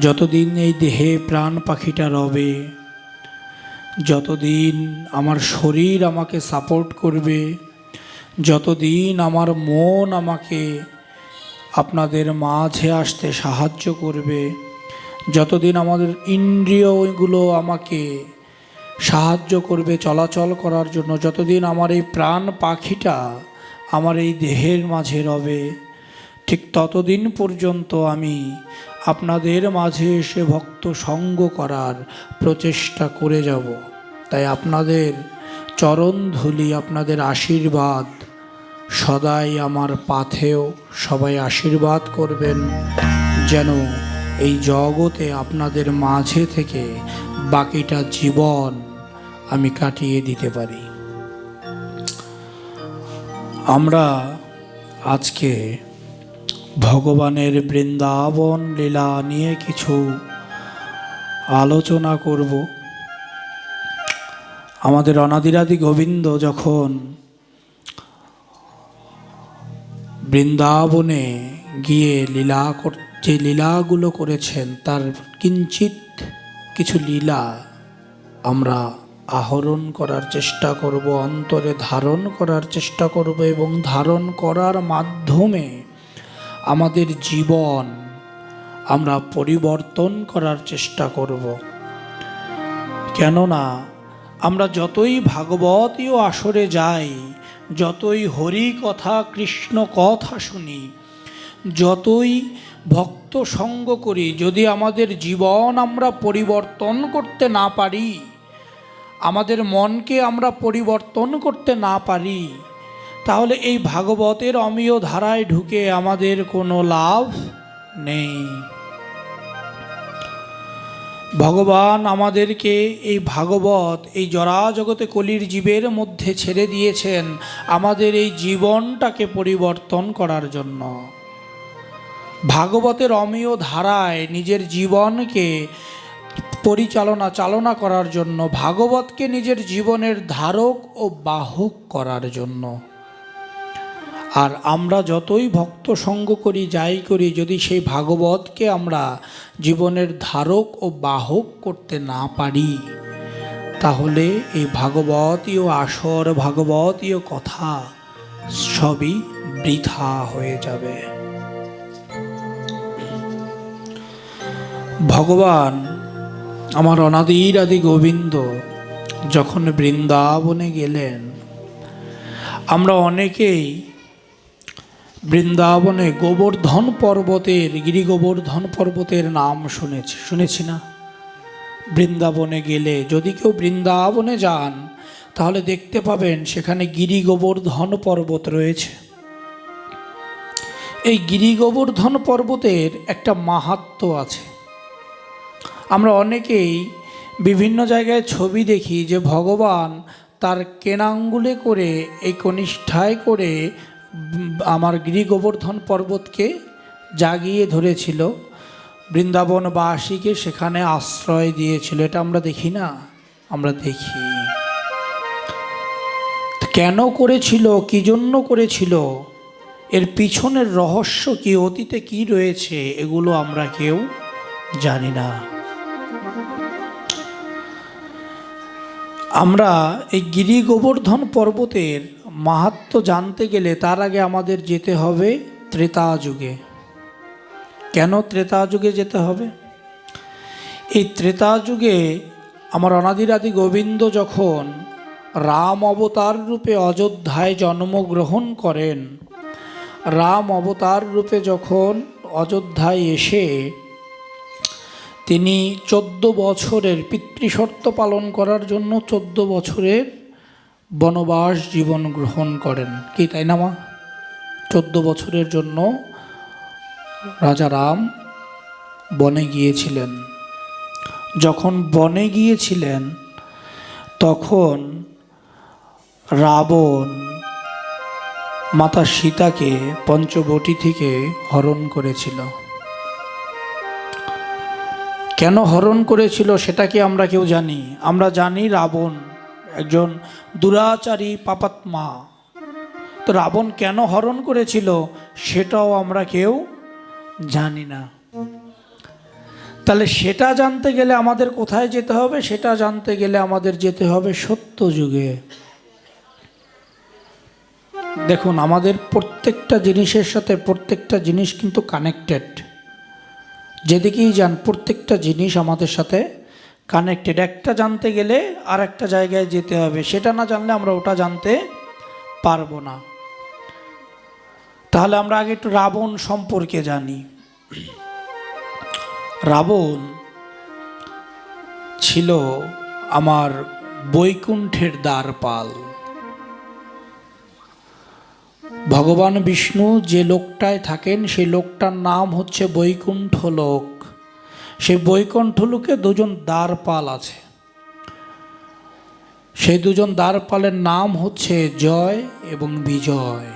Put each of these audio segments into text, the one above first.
যতদিন এই দেহে প্রাণ পাখিটা রবে, যতদিন আমার শরীর আমাকে সাপোর্ট করবে, যতদিন আমার মন আমাকে আপনাদের মাঝে আসতে সাহায্য করবে, যতদিন আমাদের ইন্দ্রিয়গুলো আমাকে সাহায্য করবে চলাচল করার জন্য, যতদিন আমার এই প্রাণ পাখিটা আমার এই দেহের মাঝে রবে, ঠিক ততদিন পর্যন্ত আমি আপনাদের মাঝে এসে ভক্ত সঙ্গ করার প্রচেষ্টা করে যাব। তাই আপনাদের চরণধূলি, আপনাদের আশীর্বাদ সদাই আমার পাথেও। সবাই আশীর্বাদ করবেন যেন এই জগতে আপনাদের মাঝে থেকে বাকিটা জীবন আমি কাটিয়ে দিতে পারি। আমরা আজকে ভগবানের বৃন্দাবন লীলা নিয়ে কিছু আলোচনা করব। আমাদের অনাদিরাদি গোবিন্দ যখন বৃন্দাবনে গিয়ে যে লীলাগুলো করেছেন তার কিঞ্চিত কিছু লীলা আমরা আহরণ করার চেষ্টা করব, অন্তরে ধারণ করার চেষ্টা করব এবং ধারণ করার মাধ্যমে আমাদের জীবন আমরা পরিবর্তন করার চেষ্টা করব। কেননা আমরা যতই ভাগবতীয় আসরে যাই, যতই হরি কথা কৃষ্ণ কথা শুনি, যতই ভক্ত সঙ্গ করি, যদি আমাদের জীবন আমরা পরিবর্তন করতে না পারি, আমাদের মনকে আমরা পরিবর্তন করতে না পারি, তাহলে এই ভাগবতের অমীয় ধারায় ঢুকে আমাদের কোনো লাভ নেই। ভগবান আমাদেরকে এই ভাগবত, এই জরাজগতে কলির জীবের মধ্যে ছেড়ে দিয়েছেন আমাদের এই জীবনটাকে পরিবর্তন করার জন্য। ভাগবতের অমীয় ধারায় নিজের জীবনকে চালনা করার জন্য, ভাগবতকে নিজের জীবনের ধারক ও বাহক করার জন্য। আর আমরা যতই ভক্ত সঙ্গ করি, যাই করি, যদি সেই ভাগবতকে আমরা জীবনের ধারক ও বাহক করতে না পারি, তাহলে এই ভাগবতীয় আসর, ভাগবতীয় কথা সবই বৃথা হয়ে যাবে। ভগবান আমার অনাদির আদি গোবিন্দ যখন বৃন্দাবনে গেলেন, আমরা অনেকেই বৃন্দাবনে গোবর্ধন পর্বতের, গিরি গোবর্ধন পর্বতের নাম শুনেছি না? বৃন্দাবনে গেলে, যদি কেউ বৃন্দাবনে যান তাহলে দেখতে পাবেন সেখানে গিরি গোবর্ধন পর্বত রয়েছে। এই গিরি গোবর্ধন পর্বতের একটা মাহাত্ম্য আছে। আমরা অনেকেই বিভিন্ন জায়গায় ছবি দেখি যে ভগবান তার কেনাঙ্গুলে করে, এই কনিষ্ঠায় করে আমার গিরি গোবর্ধন পর্বতকে জাগিয়ে ধরেছিল, বৃন্দাবনবাসীকে সেখানে আশ্রয় দিয়েছিল। এটা আমরা দেখি না? আমরা দেখি। কেন করেছিল, কী জন্য করেছিল, এর পিছনের রহস্য কি, অতীতে কি রয়েছে, এগুলো আমরা কেউ জানি না। আমরা এই গিরি গোবর্ধন পর্বতের মাহাত্ম্য জানতে গেলে তার আগে আমাদের যেতে হবে ত্রেতা যুগে। কেন ত্রেতা যুগে যেতে হবে? এই ত্রেতা যুগে আমার অনাদিরাদি গোবিন্দ যখন রাম অবতার রূপে অযোধ্যায় জন্মগ্রহণ করেন, রাম অবতার রূপে যখন অযোধ্যায় এসে তিনি 14 বছরের পিতৃশর্ত পালন করার জন্য 14 বছরের বনবাস জীবন গ্রহণ করেন। কি তাই না মা? 14 বছরের জন্য রাজা রাম বনে গিয়েছিলেন। যখন বনে গিয়েছিলেন তখন রাবণ মাতা সীতাকে পঞ্চবটী থেকে হরণ করেছিল। কেন হরণ করেছিল সেটা কি আমরা কেউ জানি? আমরা জানি রাবণ একজন দুরাচারী পাপাত্মা। তো রাবণ কেন হরণ করেছিল সেটাও আমরা কেউ জানি না। তাহলে সেটা জানতে গেলে আমাদের কোথায় যেতে হবে? সেটা জানতে গেলে আমাদের যেতে হবে সত্য যুগে। দেখুন, আমাদের প্রত্যেকটা জিনিসের সাথে প্রত্যেকটা জিনিস কিন্তু কানেক্টেড। যেদিকেই যান প্রত্যেকটা জিনিস আমাদের সাথে কানেক্টেড। একটা জানতে গেলে আর একটা জায়গায় যেতে হবে, সেটা না জানলে আমরা ওটা জানতে পারবো না। তাহলে আমরা আগে একটু রাবণ সম্পর্কে জানি। রাবণ ছিল আমার বৈকুণ্ঠের দ্বারপাল। ভগবান বিষ্ণু যে লোকটায় থাকেন সেই লোকটার নাম হচ্ছে বৈকুণ্ঠ লোক। সেই বৈকুণ্ঠ লোকে দুজন দ্বারপাল আছে। সেই দুজন দ্বারপালের নাম হচ্ছে জয় এবং বিজয়।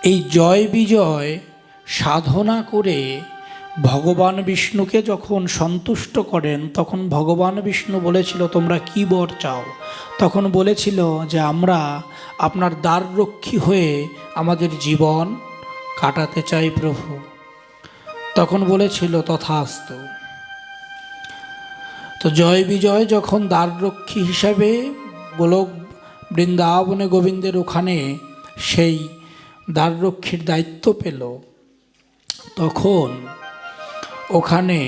এই জয় বিজয় সাধনা করে ভগবান বিষ্ণুকে যখন সন্তুষ্ট করেন, তখন ভগবান বিষ্ণু বলেছিল তোমরা কি বর চাও? তখন বলেছিল যে আমরা আপনার দ্বাররক্ষী হয়ে আমাদের জীবন কাটাতে চাই প্রভু। তখন বলেছিল তথাস্তু। তো জয় বিজয় যখন দ্বাররক্ষী হিসাবে গোলক বৃন্দাবনে গোবিন্দের ওখানে সেই দ্বাররক্ষীর দায়িত্ব পেল, তখন ওখানে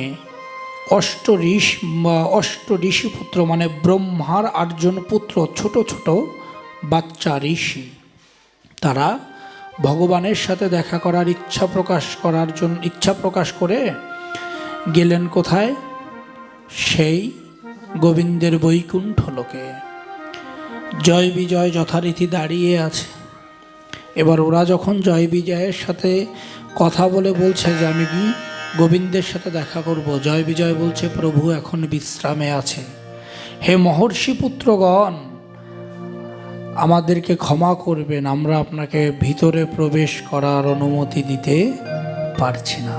অষ্ট ঋষিপুত্র মানে ব্রহ্মার 8 জন পুত্র, ছোট ছোট বাচ্চা ঋষি, তারা ভগবানের সাথে দেখা করার ইচ্ছা প্রকাশ করে গেলেন কোথায়? সেই গোবিন্দের বৈকুণ্ঠ লোকে। জয় বিজয় যথারীতি দাঁড়িয়ে আছে। এবার ওরা যখন জয় বিজয়ের সাথে কথা বলে বলছে যে আমি কি গোবিন্দের সাথে দেখা করব, জয় বিজয় বলছে প্রভু এখন বিশ্রামে আছে। হে মহর্ষি পুত্রগণ, আমাদেরকে ক্ষমা করবেন, আমরা আপনাকে ভিতরে প্রবেশ করার অনুমতি দিতে পারছি না।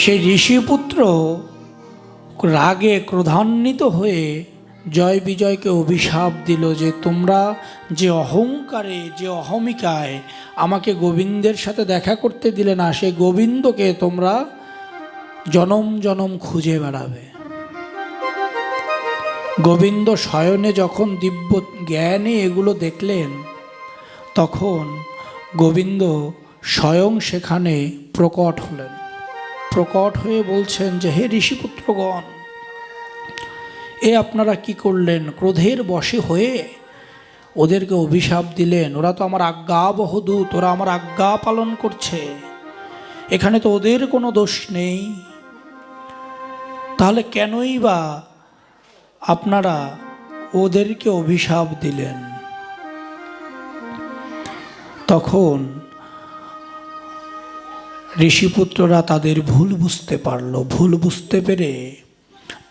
সেই ঋষিপুত্র রাগে ক্রোধান্বিত হয়ে জয় বিজয়কে অভিশাপ দিল যে তোমরা যে অহংকারে, যে অহমিকায় আমাকে গোবিন্দের সাথে দেখা করতে দিলে না, সেই গোবিন্দকে তোমরা জনম জনম খুঁজে বেড়াবে। গোবিন্দ শয়নে যখন দিব্য জ্ঞানে এগুলো দেখলেন, তখন গোবিন্দ স্বয়ং সেখানে প্রকট হলেন। প্রকট হয়ে বলছেন যে হে ঋষিপুত্রগণ, এ আপনারা কি করলেন? ক্রোধের বশে হয়ে ওদেরকে অভিশাপ দিলেন। ওরা তো আমার আজ্ঞাবহ দূত, ওরা আমার আজ্ঞা পালন করছে, এখানে তো ওদের কোনো দোষ নেই। তাহলে কেনই বা আপনারা ওদেরকে অভিশাপ দিলেন? তখন ঋষিপুত্ররা তাদের ভুল বুঝতে পারল। ভুল বুঝতে পেরে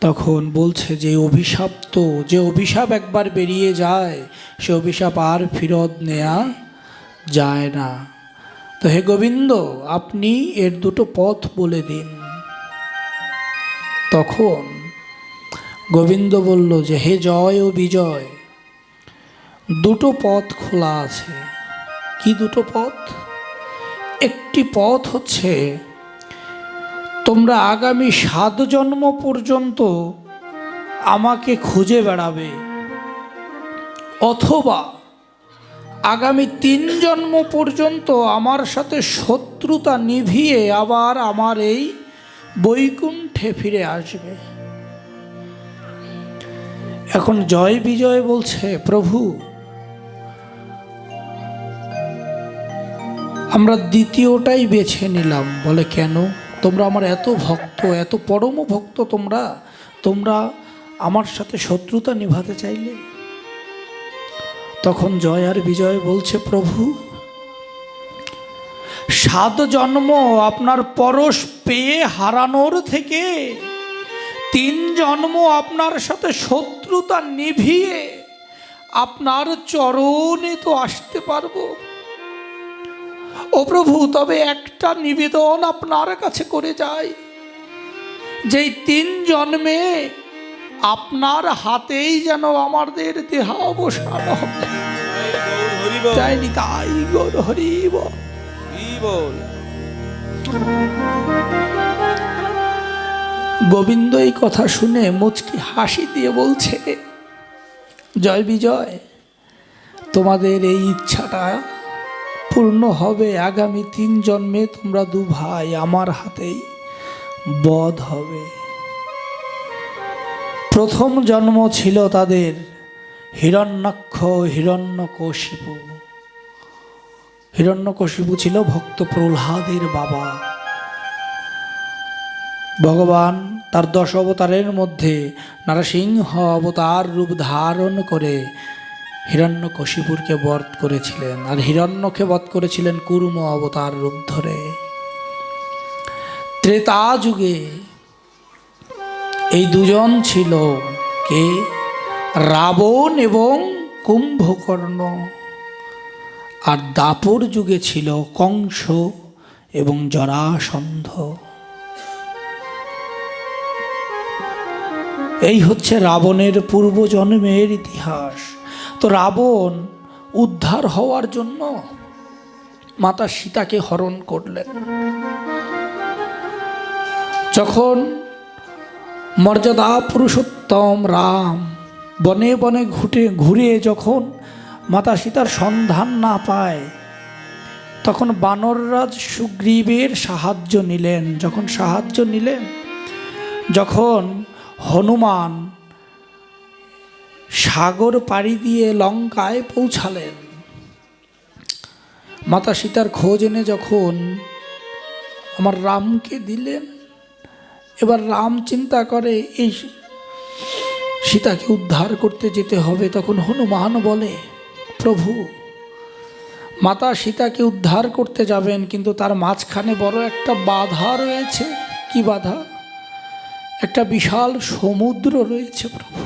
তখন বলছে যে যে অভিশাপ একবার বেরিয়ে যায় সে অভিশাপ আর ফেরত নেওয়া যায় না। তো হে গোবিন্দ, আপনি এর দুটো পথ বলে দিন। তখন গোবিন্দ বলল যে হে জয় ও বিজয়, দুটো পথ খোলা আছে। কি দুটো পথ? একটি পথ হচ্ছে তোমরা আগামী 7 জন্ম পর্যন্ত আমাকে খুঁজে বেড়াবে, অথবা আগামী 3 জন্ম পর্যন্ত আমার সাথে শত্রুতা নিভিয়ে আবার আমার এই বৈকুণ্ঠে ফিরে আসবে। এখন জয় বিজয় বলছে প্রভু আমরা দ্বিতীয়টাই বেছে নিলাম। বলে কেন? তোমরা আমার এত ভক্ত, এত পরম ভক্ত, তোমরা আমার সাথে শত্রুতা নিভাতে চাইলে? তখন জয় আর বিজয় বলছে প্রভু 7 জন্ম আপনার পরশ পেয়ে হারানোর থেকে 3 জন্ম আপনার সাথে শত্রুতা নিভিয়ে আপনার চরণে তো আসতে পারবো। ও প্রভু, তবে একটা নিবেদন আপনার কাছে করে যাই, যেই 3 জন্মে আপনার হাতেই যেন আমাদের দেহাবসান হবে। চাইনি তাই গৌর হরি বল। গোবিন্দ এই কথা শুনে মুচকি হাসি দিয়ে বলছে, জয় বিজয়, তোমাদের এই ইচ্ছাটা পূর্ণ হবে। আগামী 3 জন্মে তোমরা 2 ভাই আমার হাতেই বধ হবে। প্রথম জন্ম ছিল তাদের হিরণ্যাক্ষ, হিরণ্যকশিপু। হিরণ্যকশিপু ছিল ভক্ত প্রহ্লাদের বাবা। ভগবান তার 10 অবতারের মধ্যে নরসিংহ অবতার রূপ ধারণ করে হিরণ্যকশিপুরকে বধ করেছিলেন, আর হিরণ্যকে বধ করেছিলেন কুর্ম অবতার রূপ ধরে। ত্রেতা যুগে এই দুজন ছিল কে? রাবণ এবং কুম্ভকর্ণ। আর দাপর যুগে ছিল কংস এবং জরাসন্ধ। এই হচ্ছে রাবণের পূর্বজন্মের ইতিহাস। তো রাবণ উদ্ধার হওয়ার জন্য মাতা সীতাকে হরণ করলেন। যখন মর্যাদা পুরুষোত্তম রাম বনে বনে ঘুরে যখন মাতা সীতার সন্ধান না পায়, তখন বানররাজ সুগ্রীবের সাহায্য নিলেন। যখন হনুমান সাগর পাড়ি দিয়ে লঙ্কায় পৌঁছালেন, মাতা সীতার খোঁজ এনে যখন আমার রামকে দিলেন, এবার রাম চিন্তা করে এই সীতাকে উদ্ধার করতে যেতে হবে। তখন হনুমান বলে, প্রভু, মাতা সীতাকে উদ্ধার করতে যাবেন, কিন্তু তার মাঝখানে বড় একটা বাধা রয়েছে। কি বাধা? একটা বিশাল সমুদ্র রয়েছে প্রভু।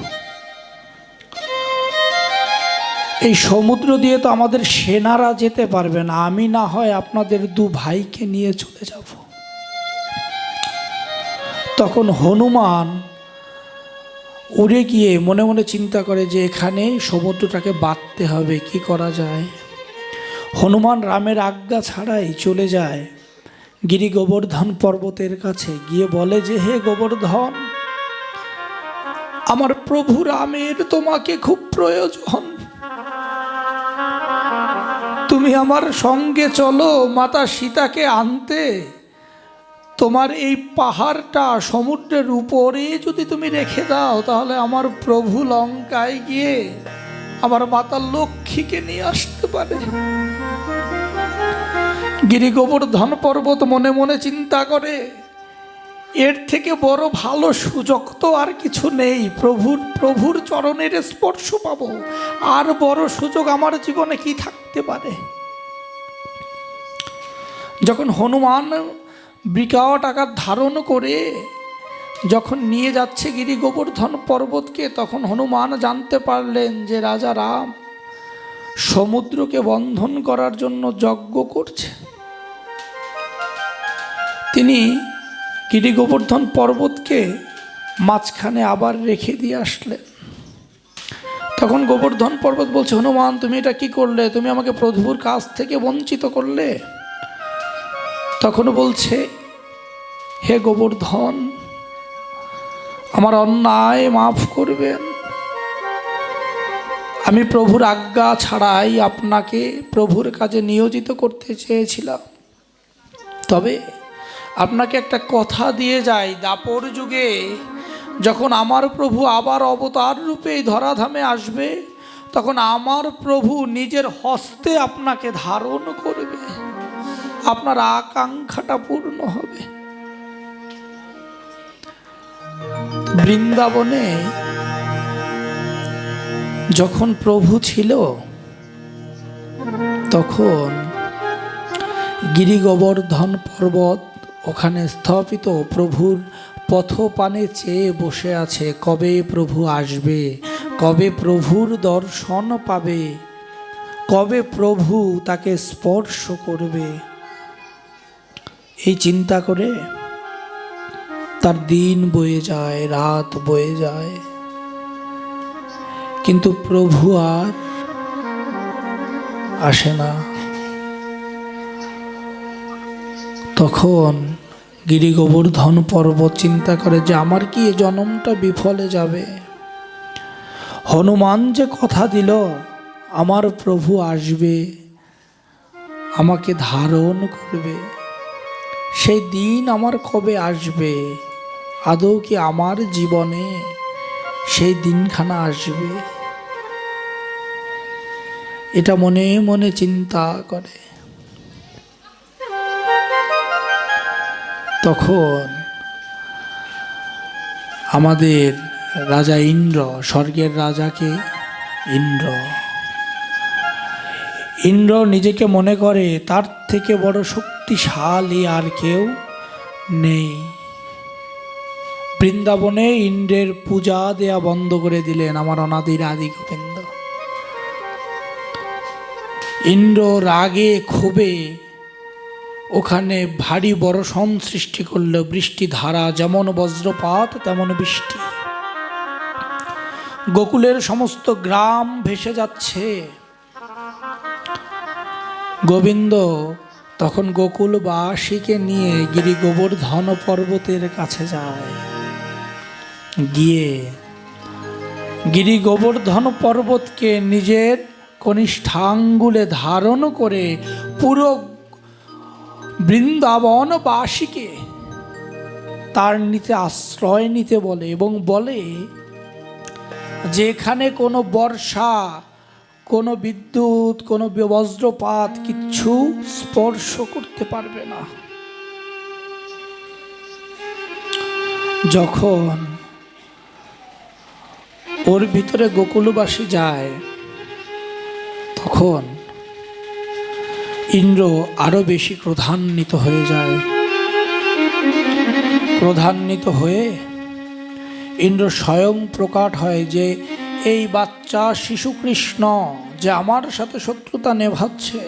এই সমুদ্র দিয়ে তো আমাদের সেনারা যেতে পারবে না, আমি না হয় আপনাদের 2 ভাইকে নিয়ে চলে যাব। তখন হনুমান উড়ে গিয়ে মনে মনে চিন্তা করে যে এখানে সমুদ্রটাকে বাঁধতে হবে, কি করা যায়। হনুমান রামের আজ্ঞা ছাড়াই চলে যায় গিরি গোবর্ধন পর্বতের কাছে, গিয়ে বলে যে, হে গোবর্ধন, আমার প্রভু রামের তোমাকে খুব প্রয়োজন, তুমি আমার সঙ্গে চলো মাতা সীতাকে আনতে। তোমার এই পাহাড়টা সমুদ্রের উপরে যদি তুমি রেখে দাও, তাহলে আমার প্রভু লঙ্কায় গিয়ে আমার মাতা লক্ষ্মীকে নিয়ে আসতে পারে। গিরি গোবর্ধন পর্বত মনে মনে চিন্তা করে, এর থেকে বড় ভালো সুযোগ তো আর কিছু নেই। প্রভুর চরণের স্পর্শ পাবো, আর বড় সুযোগ আমার জীবনে কি থাকতে পারে। যখন হনুমান বিকট আকার ধারণ করে যখন নিয়ে যাচ্ছে গিরি গোবর্ধন পর্বতকে, তখন হনুমান জানতে পারলেন যে রাজা রাম সমুদ্রকে বন্ধন করার জন্য যজ্ঞ করছে। তিনি গিরি গোবর্ধন পর্বতকে মাঝখানে আবার রেখে দিয়ে আসলেন। তখন গোবর্ধন পর্বত বলছে, হনুমান, তুমি এটা কি করলে? তুমি আমাকে প্রভুর কাছ থেকে বঞ্চিত করলে। তখন বলছে, হে গোবর্ধন, আমার অন্যায় মাফ করবেন। আমি প্রভুর আজ্ঞা ছাড়াই আপনাকে প্রভুর কাজে নিয়োজিত করতে চেয়েছিলাম। তবে আপনাকে একটা কথা দিয়ে যাই, দাপর যুগে যখন আমার প্রভু আবার অবতার রূপে ধরাধামে আসবে, তখন আমার প্রভু নিজের হস্তে আপনাকে ধারণ করবে, আপনার আকাঙ্ক্ষাটা পূর্ণ হবে। বৃন্দাবনে যখন প্রভু ছিল, তখন গিরি গোবর্ধন পর্বত ওখানে স্থাপিত প্রভুর পথপানে চেয়ে বসে আছে, কবে প্রভু আসবে, কবে প্রভুর দর্শন পাবে, কবে প্রভু তাকে স্পর্শ করবে। এই চিন্তা করে তার দিন বয়ে যায়, রাত বয়ে যায়, কিন্তু প্রভু আর আসে না। তখন গিরি গোবর্ধন পর্বত চিন্তা করে যে আমার কি এ জন্মটা বিফলে যাবে। হনুমান যে কথা দিল আমার প্রভু আসবে, আমাকে ধারণ করবে, সেই দিন আমার কবে আসবে? আদৌ কি আমার জীবনে সেই দিনখানা আসবে? এটা মনে মনে চিন্তা করে। তখন আমাদের রাজা ইন্দ্র, স্বর্গের রাজাকে ইন্দ্র নিজেকে মনে করে তার থেকে বড় শক্তিশালী আর কেউ নেই। বৃন্দাবনে ইন্দ্রের পূজা দেয়া বন্ধ করে দিলেন আমার অনাদির আদি গোবিন্দ। ইন্দ্র রাগে ক্ষোভে ওখানে ভারী বর্ষণ সৃষ্টি করলো, বৃষ্টি ধারা, যেমন বজ্রপাত তেমন বৃষ্টি। গোকুলের সমস্ত গ্রাম ভেসে যাচ্ছে। গোবিন্দ তখন গোকুলবাসীকে নিয়ে গিরি গোবর্ধন পর্বতের কাছে যায়। গিয়ে গিরি গোবর্ধন পর্বতকে নিজের কনিষ্ঠাঙ্গুলে ধারণ করে পুরো বৃন্দাবনবাসীকে তার নিতে আশ্রয় নিতে বলে, এবং বলে যে এখানে কোনো বর্ষা, কোনো বিদ্যুৎ, কোনো বজ্রপাত কিচ্ছু স্পর্শ করতে পারবে না। যখন ওর ভিতরে গোকুলবাসী যায় তখন ইন্দ্র আরো বেশি ক্রোধান্বিত হয়ে যায়। ক্রোধান্বিত হয়ে ইন্দ্র স্বয়ং প্রকট হয় যে এই বাচ্চা শিশু কৃষ্ণ যে আমার সাথে শত্রুতা নেভাচ্ছে।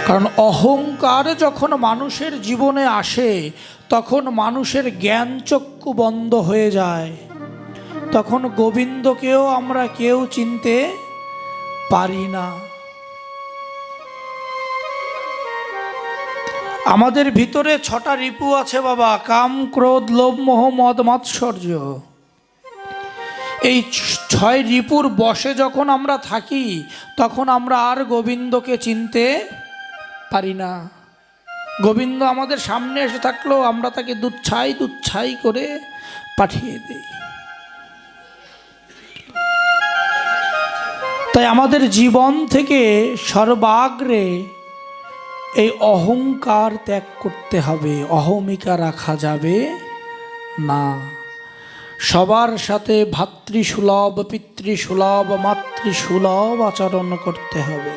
কারণ অহংকার যখন মানুষের জীবনে আসে তখন মানুষের জ্ঞান চক্ষু বন্ধ হয়ে যায়। তখন গোবিন্দকেও আমরা কেউ চিনতে পারি না। আমাদের ভিতরে 6টা রিপু আছে বাবা, কাম, ক্রোধ, লোভ, মোহ, মদ, মাৎসর্য। এই 6 রিপুর বশে যখন আমরা থাকি তখন আমরা আর গোবিন্দকে চিনতে পারি না। গোবিন্দ আমাদের সামনে এসে থাকলেও আমরা তাকে দুচ্ছাই করে পাঠিয়ে দিই। তাই আমাদের জীবন থেকে সর্বাগ্রে এই অহংকার ত্যাগ করতে হবে, অহমিকা রাখা যাবে না। সবার সাথে ভাতৃসুলভ, পিতৃসুলভ, মাতৃসুলভ আচরণ করতে হবে।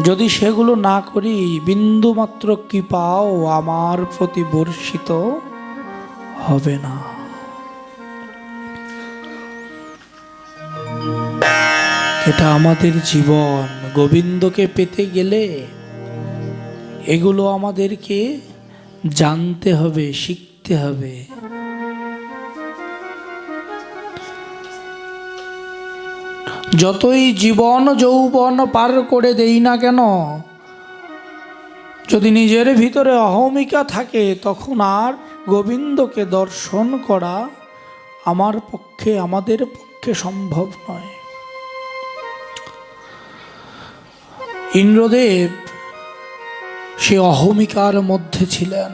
যদি সেগুলো না করি বিন্দুমাত্র কৃপাও আমার প্রতি বর্ষিত হবে না। এটা আমাদের জীবন। গোবিন্দকে পেতে গেলে এগুলো আমাদেরকে জানতে হবে, শিখতে হবে। যতই জীবন যৌবন পার করে দেই না কেন, যদি নিজের ভিতরে অহমিকা থাকে তখন আর গোবিন্দকে দর্শন করা আমাদের পক্ষে সম্ভব নয়। ইন্দ্রদেব সে অহমিকার মধ্যে ছিলেন।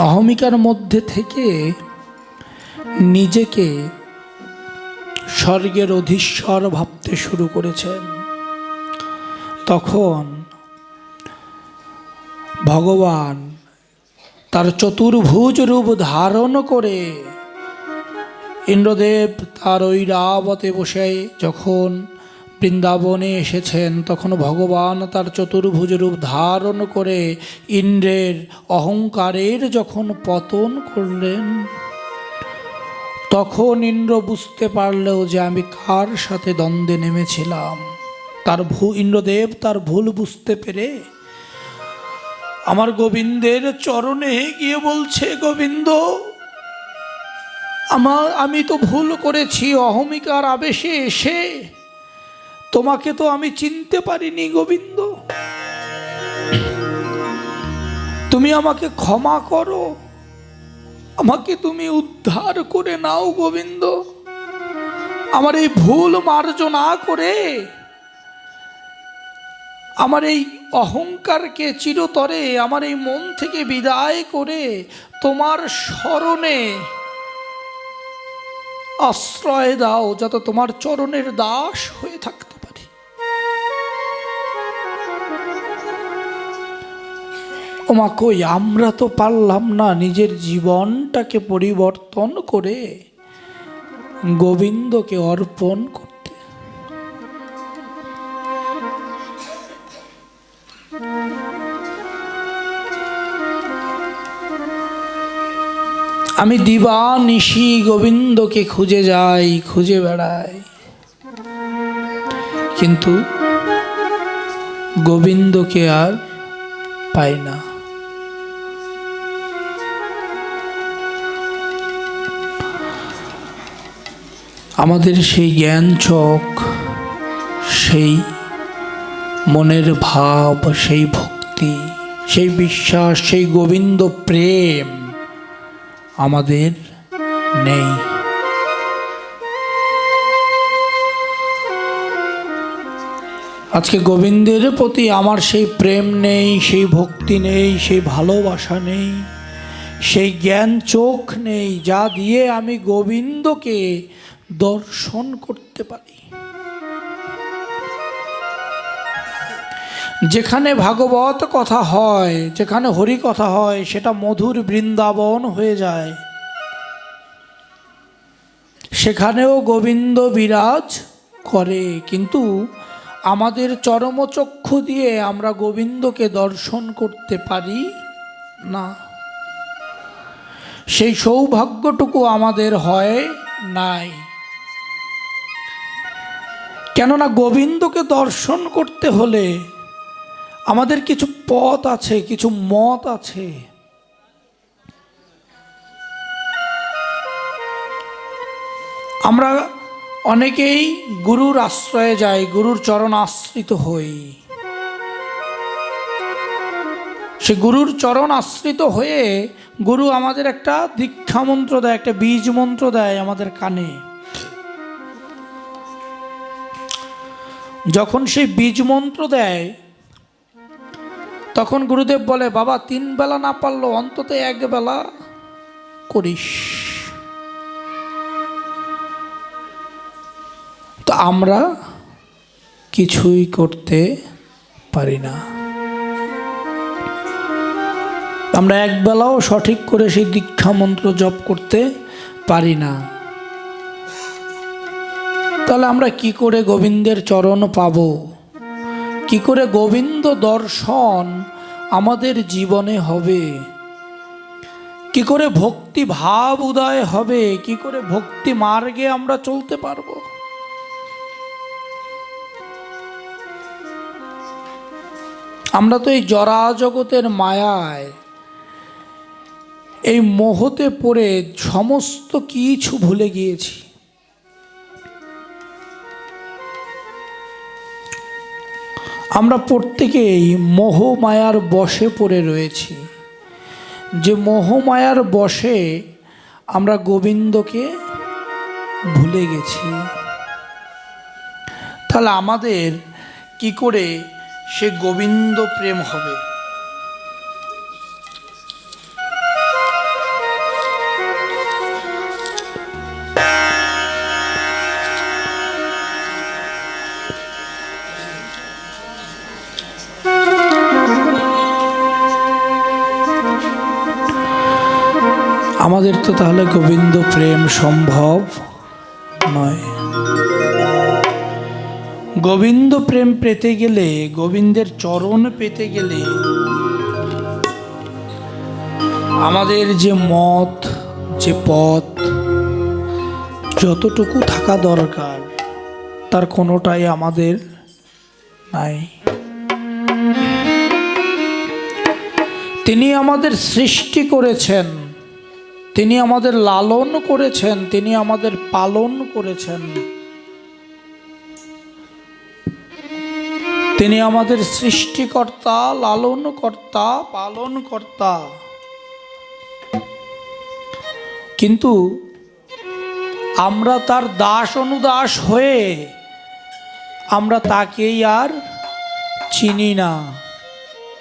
অহমিকার মধ্যে থেকে নিজেকে স্বর্গের অধীশ্বর ভাবতে শুরু করেছেন। তখন ভগবান তার চতুর্ভুজ রূপ ধারণ করে ইন্দ্রদেব তার ঐরাবতে বসে যখন বৃন্দাবনে এসেছেন তখন ভগবান তার চতুর্ভুজ রূপ ধারণ করে ইন্দ্রের অহংকারের যখন পতন করলেন তখন ইন্দ্র বুঝতে পারলেও যে আমি কার সাথে দ্বন্দ্বে নেমেছিলাম। ইন্দ্রদেব তার ভুল বুঝতে পেরে আমার গোবিন্দের চরণে গিয়ে বলছে, গোবিন্দ আমি তো ভুল করেছি, অহমিকার আবেশে এসে তোমাকে তো আমি চিনতে পারিনি গোবিন্দ, তুমি আমাকে ক্ষমা করো, আমাকে তুমি উদ্ধার করে নাও গোবিন্দ। আমার এই ভুল মার্জনা করে আমার এই অহংকারকে চিরতরে আমার এই মন থেকে বিদায় করে তোমার শরণে আশ্রয় দাও, যাতে তোমার চরণের দাস হয়ে থাকতে পারি। ওমা কই, আমরা তো পারলাম না নিজের জীবনটাকে পরিবর্তন করে গোবিন্দকে অর্পণ করতে। আমি দিবানিশি গোবিন্দকে খুঁজে যাই, খুঁজে বেড়াই, কিন্তু গোবিন্দকে আর পাই না। আমাদের সেই জ্ঞান চোখ, সেই মনের ভাব, সেই ভক্তি, সেই বিশ্বাস, সেই গোবিন্দ প্রেম আমাদের নেই। আজকে গোবিন্দের প্রতি আমার সেই প্রেম নেই, সেই ভক্তি নেই, সেই ভালোবাসা নেই, সেই জ্ঞান চোখ নেই, যা দিয়ে আমি গোবিন্দকে দর্শন করতে পারি। যেখানে ভাগবত কথা হয়, যেখানে হরি কথা হয়, সেটা মধুর বৃন্দাবন হয়ে যায়। সেখানেও গোবিন্দ বিরাজ করে, কিন্তু আমাদের চরমচক্ষু দিয়ে আমরা গোবিন্দকে দর্শন করতে পারি না। সেই সৌভাগ্যটুকু আমাদের হয় নাই। কেননা গোবিন্দকে দর্শন করতে হলে আমাদের কিছু পথ আছে, কিছু মত আছে। আমরা অনেকেই গুরুর আশ্রয়ে যাই, গুরুর চরণ আশ্রিত হই। সে গুরুর চরণ আশ্রিত হয়ে গুরু আমাদের একটা দীক্ষা মন্ত্র দেয়, একটা বীজ মন্ত্র দেয় আমাদের কানে। যখন সেই বীজ মন্ত্র দেয়, তখন গুরুদেব বলে, বাবা 3 বেলা না পারলেও অন্তত 1 বেলা করিস। তো আমরা কিছুই করতে পারি না। আমরা 1 বেলাও সঠিক করে সেই দীক্ষা মন্ত্র জপ করতে পারি না। তাহলে আমরা কি করে গোবিন্দের চরণ পাব? কি করে গোবিন্দ দর্শন আমাদের জীবনে হবে? কি করে ভক্তি ভাব উদয় হবে? কি করে ভক্তি মার্গে আমরা চলতে পারবো? আমরা তো এই জরা জগতের মায়ায়, এই মোহতে পড়ে সমস্ত কিছু ভুলে গিয়েছি। আমরা প্রত্যেকেই মোহ মায়ার বশে পড়ে রয়েছি। যে মোহ মায়ার বশে আমরা গোবিন্দকে ভুলে গেছি। তাহলে আমাদের কি করে সে গোবিন্দ প্রেম হবে? আমাদের তো তাহলে গোবিন্দ প্রেম সম্ভব নয়। গোবিন্দ প্রেম পেতে গেলে, গোবিন্দের চরণ পেতে গেলে আমাদের যে মত, যে পথ, যতটুকু থাকা দরকার তার কোনোটাই আমাদের নাই। তিনি আমাদের সৃষ্টি করেছেন, তিনি আমাদের লালন করেছেন, তিনি আমাদের পালন করেছেন। তিনি আমাদের সৃষ্টিকর্তা, লালনকর্তা, পালনকর্তা। কিন্তু আমরা তার দাস অনুদাস হয়ে আমরা তাকেই আর চিনি না,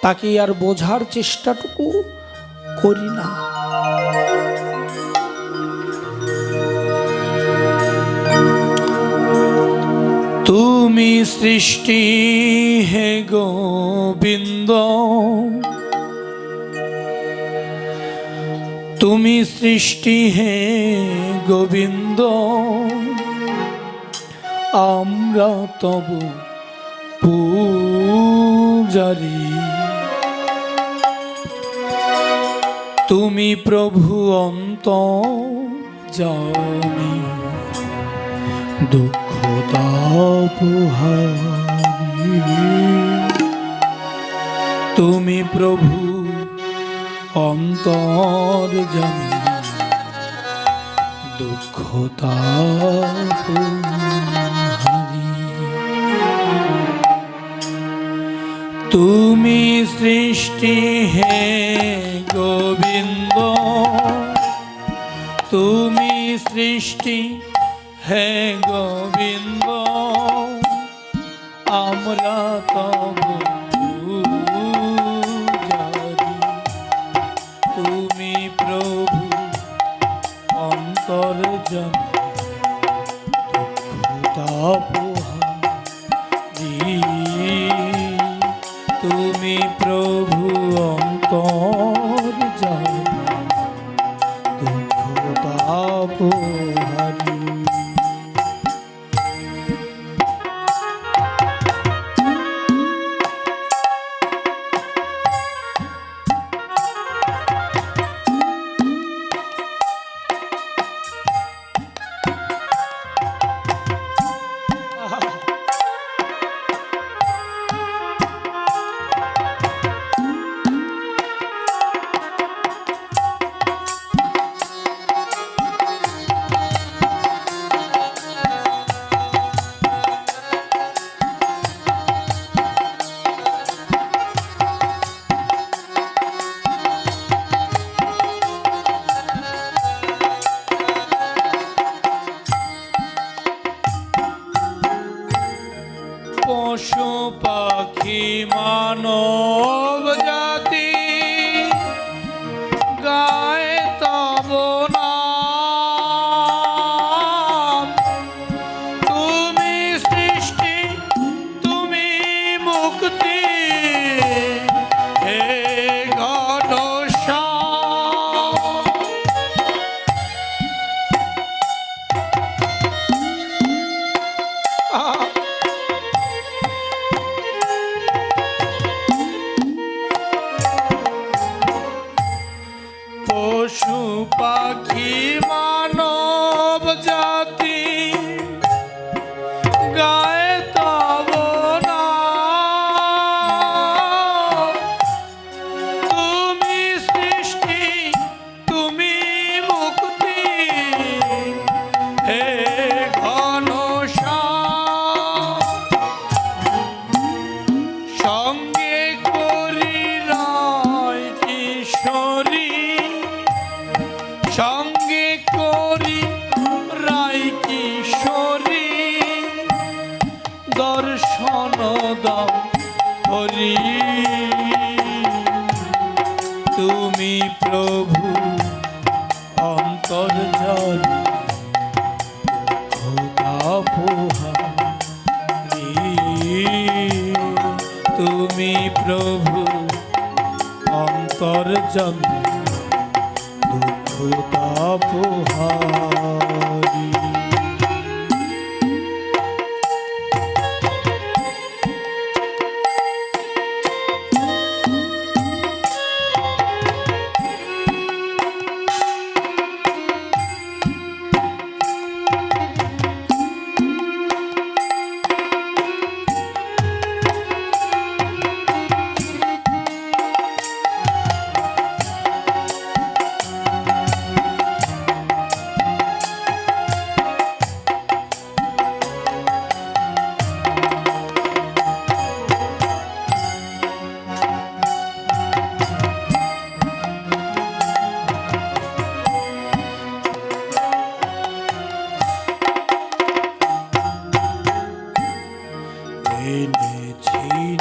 তাকেই আর বোঝার চেষ্টাটুকু করি না। তুমি সৃষ্টি হে গোবিন্দ, তুমি সৃষ্টি হে গোবিন্দ, আমরা তব পূজারি। তুমি প্রভু অন্তর্যামী, দুঃখ তাপহারী। তুমি প্রভু অন্তর্যামী, দুঃখ তাপহারী। তুমি সৃষ্টি হে গোবিন্দ, তুমি সৃষ্টি হে গোবিন্দ, আমরা তব পূজারি। তুমি প্রভু অন্তর্যামী, দুঃখ তাপহারী। তুমি প্রভু অন্তর্যামী, দুঃখ তাপহারী। পশু পাখি মানব জাতি গায়ে তব নাম। তুমি সৃষ্টি, তুমি মুক্তি, হে ঘনশ্যাম। পশু পাখি মানব জাতি গায়ে তব নাম। তুমি সৃষ্টি, তুমি মুক্তি, হে ঘনশ্যাম। সঙ্গে করি রায় কিশোরী, সঙ্গে করি রায় কিশোরী। দর্শন দাও হরি, তুমি প্রভু অন্তর্যামী, দুঃখ তাপহারী। তুমি প্রভু অন্তর্যামী, দুঃখ তাপহারী।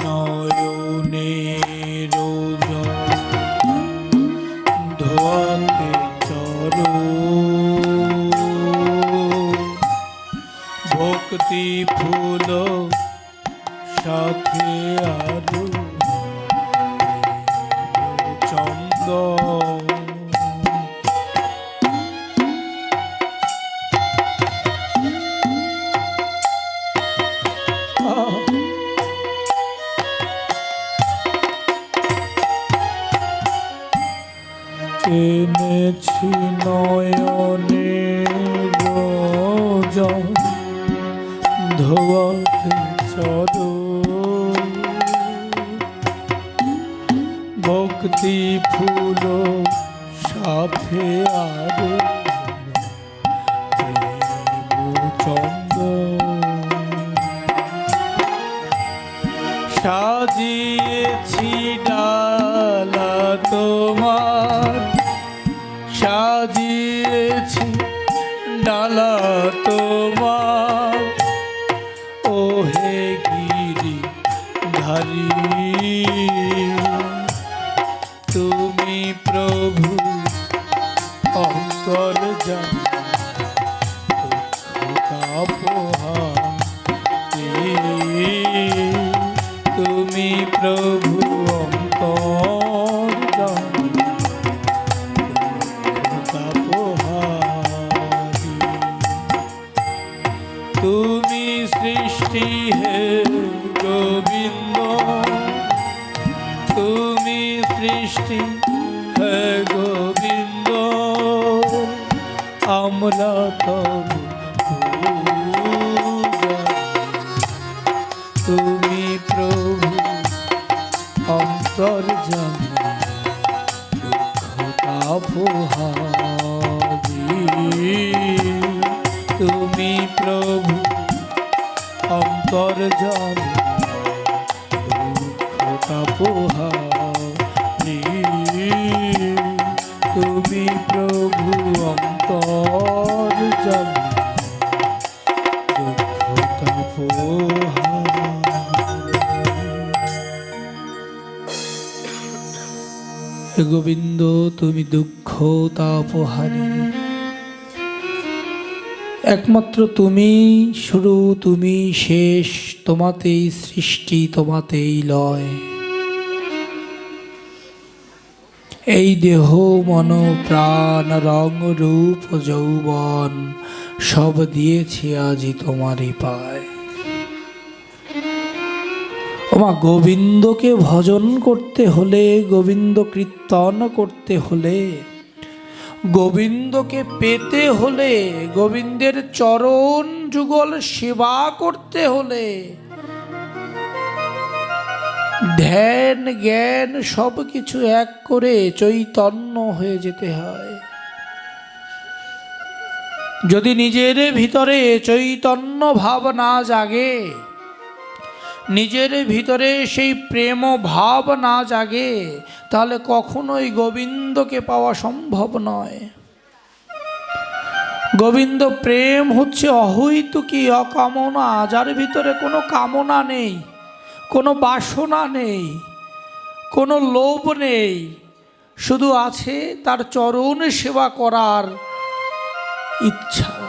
নয়নের জল ধোয়াতে চরণ ভক্তি ফুল সাথে আরো চন্দন এনেছি নয়নের জল ধোয়াতে চরণ ভক্তি ফুল সাথে আরো চন্দন সাজিয়েছি ডালা তোমার সাজিয়েছি ডালা তোমার ও হে গিরি ধারী তুমি প্রভু অন্তর তুমি প্রভু অন্তর তুমি সৃষ্টি হে গোবিন্দ তুমি সৃষ্টি হে গোবিন্দ আমরা তব তুমি প্রভু অন্তর্যামী দুঃখতাপহারী তুমি প্রভু অন্তর্যামী দুঃখতাপহারী তুমি প্রভু অন্তর্যামী গোবিন্দ তুমি দুঃখ তাপহারী একমাত্র তুমি শুরু তুমি শেষ তোমাতেই সৃষ্টি তোমাতেই লয় এই দেহ মন প্রাণ রং রূপ যৌবন সব দিয়েছি আজি তোমারই পায় ওমা গোবিন্দকে ভজন করতে হলে গোবিন্দ কীর্তন করতে হলে গোবিন্দকে পেতে হলে গোবিন্দের চরণ যুগল সেবা করতে হলে ধ্যান জ্ঞান সব কিছু এক করে চৈতন্য হয়ে যেতে হয় যদি নিজের ভিতরে চৈতন্য ভাব না জাগে নিজের ভিতরে সেই প্রেম ভাব না জাগে তাহলে কখনোই গোবিন্দকে পাওয়া সম্ভব নয় গোবিন্দ প্রেম হচ্ছে অহৈতুকী অকামনা যার ভিতরে কোনো কামনা নেই কোনো বাসনা নেই কোনো লোভ নেই শুধু আছে তার চরণ সেবা করার ইচ্ছা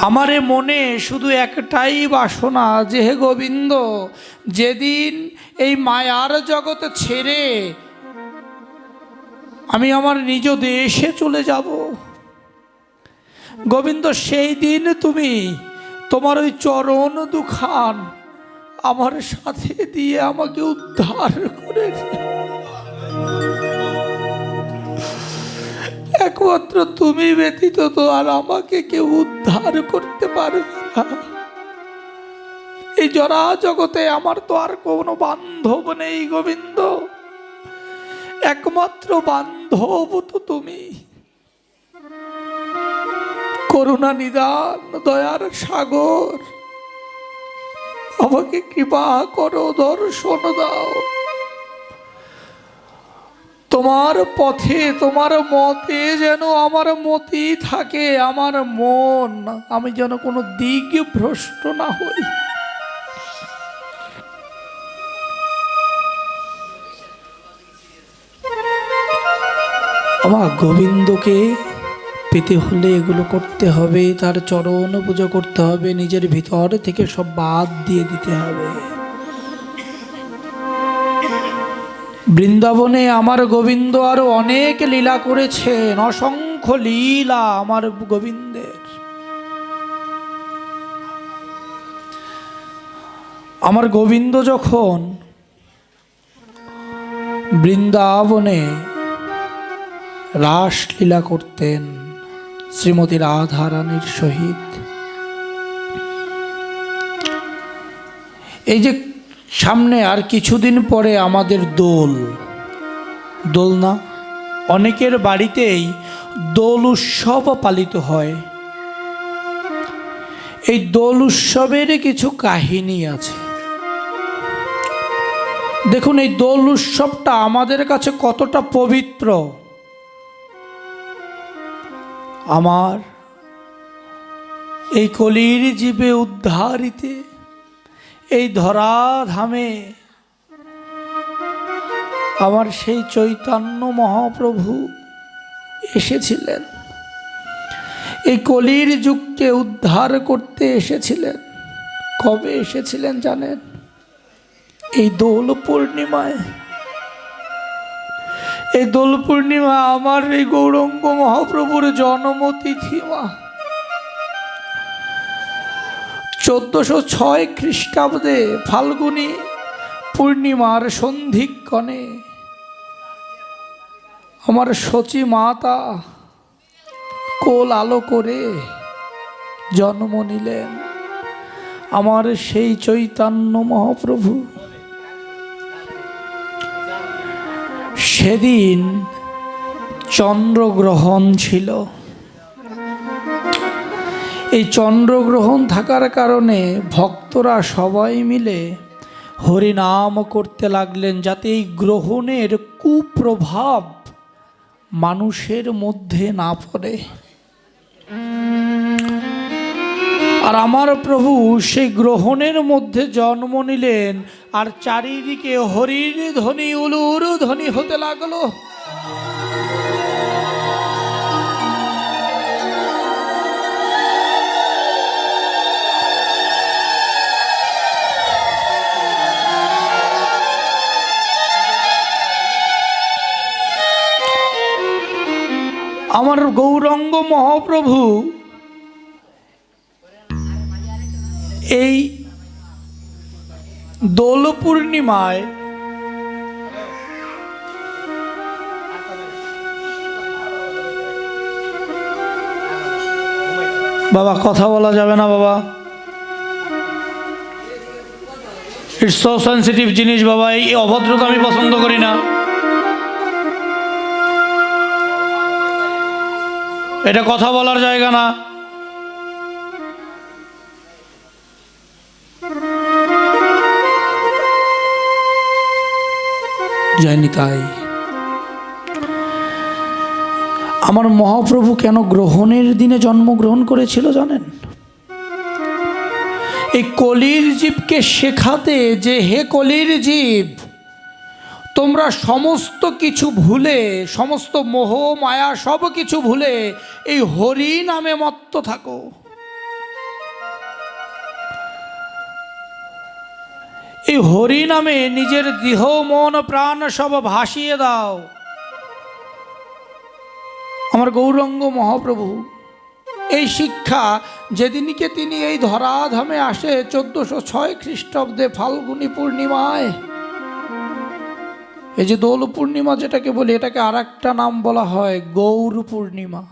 আমারে মনে শুধু একটাই বাসনা যে হে গোবিন্দ যেদিন এই মায়ার জগৎ ছেড়ে আমি আমার নিজ দেশে চলে যাব গোবিন্দ সেই দিন তুমি তোমার ওই চরণ দুখান আমার সাথে দিয়ে আমাকে উদ্ধার করে একমাত্র তুমি ব্যতীত তো আর আমাকে কেউ উদ্ধার করতে পারবে না এই জরা জগতে আমার তো আর কোনো বান্ধব নেই গোবিন্দ একমাত্র বান্ধব তো তুমি করুণা নিদান দয়ার সাগর আমাকে কৃপা করো দর্শন দাও তোমার পথে তোমার মতে যেন আমার মতি থাকে, আমার মন, আমি যেন কোনো দিক ভ্রষ্ট না হই। আমার গোবিন্দকে পেতে হলে এগুলো করতে হবে, তার চরণ পুজো করতে হবে, নিজের ভিতর থেকে সব বাদ দিয়ে দিতে হবে। বৃন্দাবনে আমার গোবিন্দ আরো অনেক লীলা করেছেন, অসংখ্য লীলা আমার গোবিন্দের। আমার গোবিন্দ যখন বৃন্দাবনে রাসলীলা করতেন শ্রীমতী রাধা রানীর সহিত, এই যে সামনে আর কিছুদিন পরে আমাদের দোল না, অনেকের বাড়িতেই দোল উৎসব পালিত হয়। এই দোল উৎসবের কিছু কাহিনী আছে। দেখুন, এই দোল উৎসবটা আমাদের কাছে কতটা পবিত্র। আমার এই কলির জীবে উদ্ধারিতে এই ধরাধামে আমার সেই চৈতন্য মহাপ্রভু এসেছিলেন, এই কলির যুগকে উদ্ধার করতে এসেছিলেন। কবে এসেছিলেন জানেন? এই দোল পূর্ণিমায়। এই দোল পূর্ণিমা আমার এই গৌরাঙ্গ মহাপ্রভুর জন্মতিথি মা। 1406 খ্রিস্টাব্দে ফাল্গুনী পূর্ণিমার সন্ধিক্ষণে আমার সচী মাতা কোল আলো করে জন্ম নিলেন আমার সেই চৈতন্য মহাপ্রভু। সেদিন চন্দ্রগ্রহণ ছিল। এই চন্দ্রগ্রহণ থাকার কারণে ভক্তরা সবাই মিলে হরিনাম করতে লাগলেন, যাতে এই গ্রহণের কুপ্রভাব মানুষের মধ্যে না পড়ে। আর আমার প্রভু সেই গ্রহণের মধ্যে জন্ম নিলেন, আর চারিদিকে হরির ধ্বনি, উলুর ধ্বনি হতে লাগলো। আমার গৌরাঙ্গ মহাপ্রভু এই দোল পূর্ণিমায় বাবা কথা বলা যাবে না বাবা, ইটস সো সেন্সিটিভ জিনিস বাবা, এই অভদ্রতা আমি পছন্দ করি না। এটা কথা বলার জায়গা না। যায়নি তাই আমার মহাপ্রভু কেন গ্রহণের দিনে জন্মগ্রহণ করেছিল জানেন? এই কলির জীবকে শেখাতে যে, হে কলির জীব, তোমরা সমস্ত কিছু ভুলে, সমস্ত মোহ মায়া সব কিছু ভুলে এই হরি নামে মত্ত থাকো। এই হরি নামে নিজের দেহ মন প্রাণ সব ভাসিয়ে দাও। আমার গৌরাঙ্গ মহাপ্রভু এই শিক্ষা যেদিনকে তিনি এই ধরাধামে আসে 1406 খ্রিস্টাব্দে ফাল্গুনী পূর্ণিমায়, এই যে দোল পূর্ণিমা যেটাকে বলি, এটাকে আর একটা নাম বলা হয় গৌর পূর্ণিমা।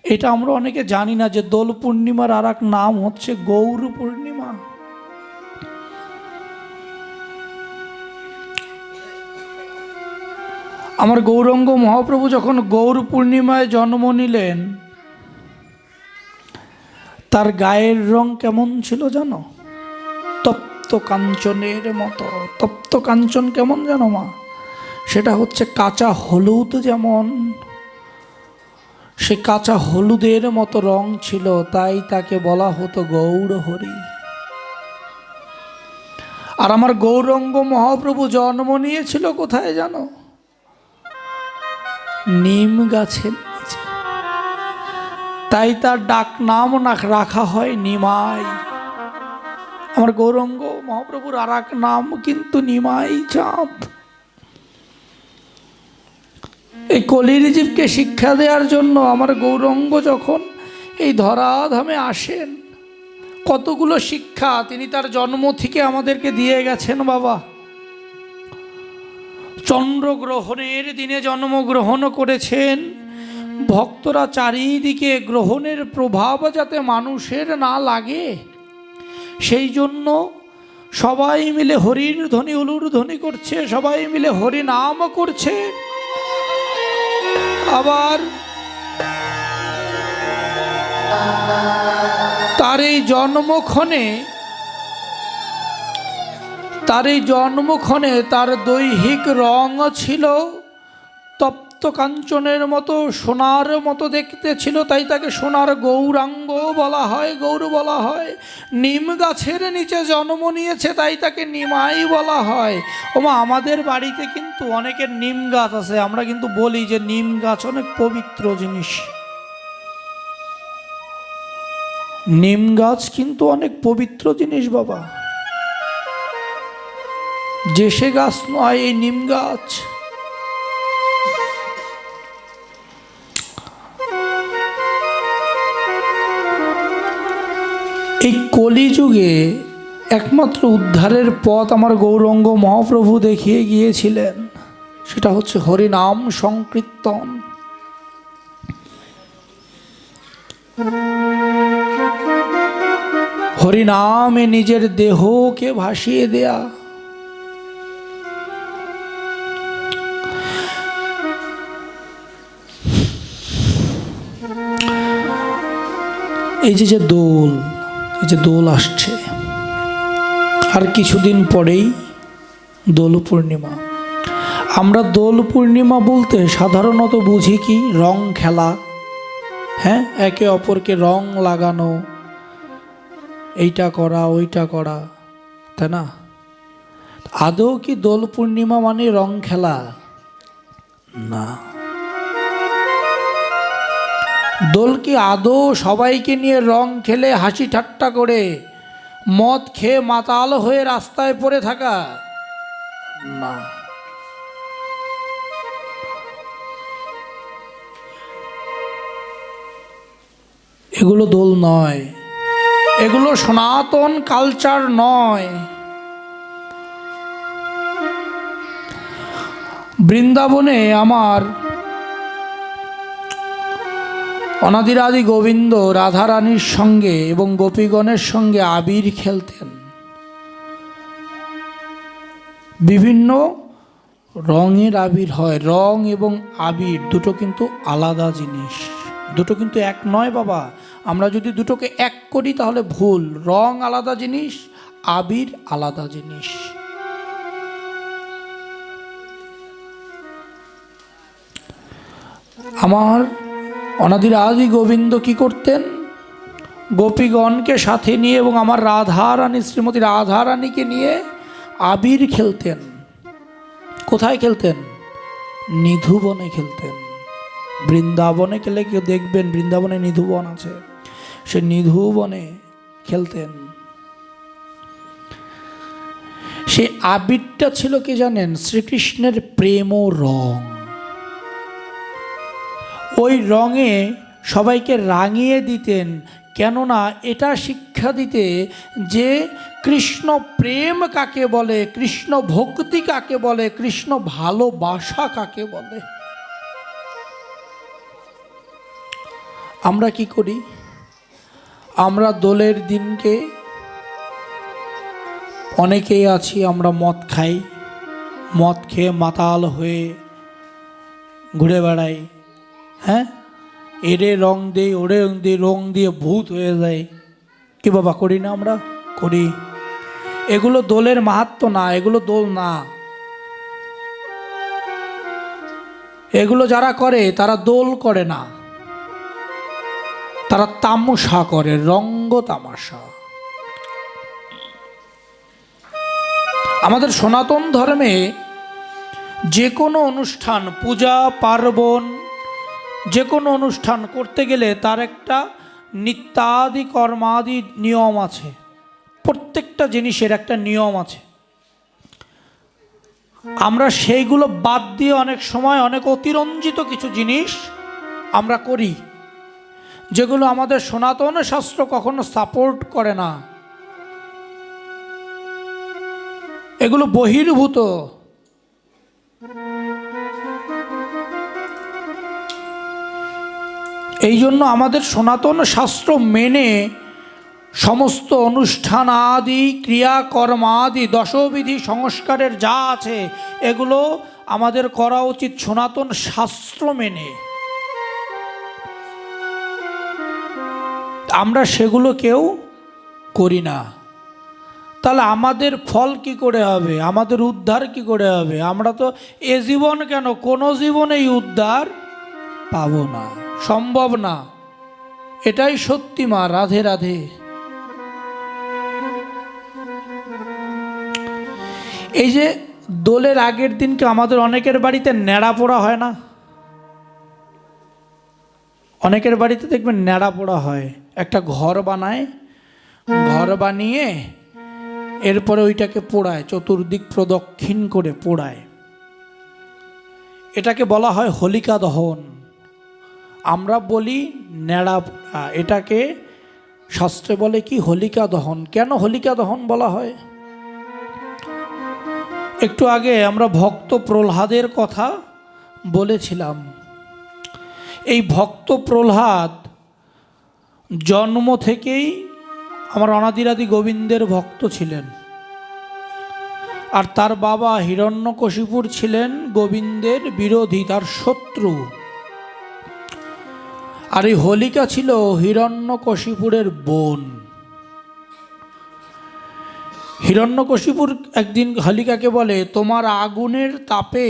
এটা আমরা অনেকে জানি না যে দোল পূর্ণিমার আর এক নাম হচ্ছে গৌর পূর্ণিমা। আমার গৌরাঙ্গ মহাপ্রভু যখন গৌর পূর্ণিমায় জন্ম নিলেন, তার গায়ের রং কেমন ছিল জানো? তপ্ত কাঞ্চনের মতো। তপ্ত কাঞ্চন কেমন জানো মা? সেটা হচ্ছে কাঁচা হলুদ। যেমন সে কাঁচা হলুদের মতো রং ছিল, তাই তাকে বলা হতো গৌর হরি। আর আমার গৌরাঙ্গ মহাপ্রভু জন্ম নিয়েছিল কোথায় জানো? নিম গাছের নিচে। তাই তার ডাক নাম রাখা হয় নিমাই। আমার গৌরাঙ্গ মহাপ্রভুর আর এক নাম কিন্তু নিমাই চাঁদ। এই কলির জীবকে শিক্ষা দেওয়ার জন্য আমার গৌরাঙ্গ যখন এই ধরাধামে আসেন, কতগুলো শিক্ষা তিনি তার জন্ম থেকে আমাদেরকে দিয়ে গেছেন বাবা। চন্দ্রগ্রহণের দিনে জন্মগ্রহণ করেছেন। ভক্তরা চারিদিকে গ্রহণের প্রভাব যাতে মানুষের না লাগে, সেই জন্য সবাই মিলে হরির ধ্বনি উলুর ধ্বনি করছে, সবাই মিলে হরি নাম করছে। আবার তার এই জন্মক্ষণে তার দৈহিক রং ছিল তপ্ত কাঞ্চনের মতো, সোনার মতো দেখতে ছিল, তাই তাকে সোনার গৌরাঙ্গ বলা হয়, গৌর বলা হয়। নিম গাছের নিচে জন্ম নিয়েছে, তাই তাকে নিমাই বলা হয়। ওমা, আমাদের বাড়িতে কিন্তু অনেকের নিম গাছ আছে। আমরা কিন্তু বলি যে নিম গাছ অনেক পবিত্র জিনিস। নিম গাছ কিন্তু অনেক পবিত্র জিনিস বাবা। যে সে গাছ নয়, এই নিম গাছ। এই কলিযুগে একমাত্র উদ্ধারের পথ আমার গৌরাঙ্গ মহাপ্রভু দেখিয়ে গিয়েছিলেন, সেটা হচ্ছে হরিনাম সংকীর্তন। হরিনামে নিজের দেহকে ভাসিয়ে দেয়া। এই যে দোল, এই যে দোল আসছে, আর কিছুদিন পরেই দোল পূর্ণিমা। আমরা দোল পূর্ণিমা বলতে সাধারণত বুঝি কি? রং খেলা, হ্যাঁ, একে অপরকে রং লাগানো, এইটা করা ওইটা করা, তাই না? আদৌ কি দোল পূর্ণিমা মানে রং খেলা? না। দোল কি আদৌ সবাইকে নিয়ে রং খেলে হাসি ঠাট্টা করে মদ খেয়ে মাতাল হয়ে রাস্তায় পড়ে থাকা? না। এগুলো দোল নয়, এগুলো সনাতন কালচার নয়। বৃন্দাবনে আমার অনাদিরাদি গোবিন্দ রাধারানীর সঙ্গে এবং গোপীগণের সঙ্গে আবির খেলতেন। বিভিন্ন রঙের আবির হয়। রং এবং আবির দুটো কিন্তু আলাদা জিনিস, দুটো কিন্তু এক নয় বাবা। আমরা যদি দুটোকে এক করি তাহলে ভুল। রং আলাদা জিনিস, আবির আলাদা জিনিস। আমার অনাদির আদি গোবিন্দ কি করতেন? গোপীগণকে সাথে নিয়ে এবং আমার রাধারানী, শ্রীমতী রাধারানীকে নিয়ে আবির খেলতেন। কোথায় খেলতেন? নিধুবনে খেলতেন। বৃন্দাবনে গেলে কেউ দেখবেন বৃন্দাবনে নিধুবন আছে, সে নিধুবনে খেলতেন। সে আবিরটা ছিল কি জানেন? শ্রীকৃষ্ণের প্রেম ও রং। ওই রঙে সবাইকে রাঙিয়ে দিতেন, কেননা এটা শিক্ষা দিতে যে কৃষ্ণ প্রেম কাকে বলে, কৃষ্ণ ভক্তি কাকে বলে, কৃষ্ণ ভালোবাসা কাকে বলে। আমরা কি করি? আমরা দোলের দিনকে অনেকেই আছি, আমরা মদ খাই, মদ খেয়ে মাতাল হয়ে ঘুরে বেড়াই, হ্যাঁ, এরে রং দেই ওরে রং দিই, রং দিয়ে ভূত হয়ে যায়। কি বাবা করি না? আমরা করি। এগুলো দোলের মাহাত্ম্য না, এগুলো দোল না। এগুলো যারা করে তারা দোল করে না, তারা তামাশা করে, রঙ্গ তামাশা। আমাদের সনাতন ধর্মে যে কোনো অনুষ্ঠান, পূজা পার্বণ, যে কোনো অনুষ্ঠান করতে গেলে তার একটা নিত্যাদি কর্মাদি নিয়ম আছে। প্রত্যেকটা জিনিসের একটা নিয়ম আছে। আমরা সেইগুলো বাদ দিয়ে অনেক সময় অনেক অতিরঞ্জিত কিছু জিনিস আমরা করি, যেগুলো আমাদের সনাতন শাস্ত্র কখনো সাপোর্ট করে না। এগুলো বহির্ভূত। এই জন্য আমাদের সনাতন শাস্ত্র মেনে সমস্ত অনুষ্ঠান আদি, ক্রিয়াকর্ম আদি, দশবিধি সংস্কারের যা আছে এগুলো আমাদের করা উচিত সনাতন শাস্ত্র মেনে। আমরা সেগুলো কেউ করি না। তাহলে আমাদের ফল কি করে হবে, আমাদের উদ্ধার কি করে হবে? আমরা তো এ জীবন কেন, কোনো জীবনেই উদ্ধার পাবো না, সম্ভব না। এটাই সত্যি মা। রাধে রাধে। এই যে দোলের আগের দিনকে আমাদের অনেকের বাড়িতে ন্যাড়া পোড়া হয় না? অনেকের বাড়িতে দেখবেন ন্যাড়া পোড়া হয়। একটা ঘর বানায়, ঘর বানিয়ে এরপরে ওইটাকে পোড়ায়, চতুর্দিক প্রদক্ষিণ করে পোড়ায়। এটাকে বলা হয় হোলিকা দহন। আমরা বলি ন্যাড়া পোড়া, এটাকে শাস্ত্রে বলে কি হোলিকা দহন। কেন হোলিকা দহন বলা হয়? একটু আগে আমরা ভক্ত প্রহ্লাদের কথা বলেছিলাম। এই ভক্ত প্রহ্লাদ জন্ম থেকেই আমার অনাদিরাদি গোবিন্দের ভক্ত ছিলেন। আর তার বাবা হিরণ্যকশিপুর ছিলেন গোবিন্দের বিরোধী, তার শত্রু। আর এই হোলিকা ছিল হিরণ্যকশিপুরের বোন। হিরণ্যকশিপুর একদিন হোলিকাকে বলে, তোমার আগুনের তাপে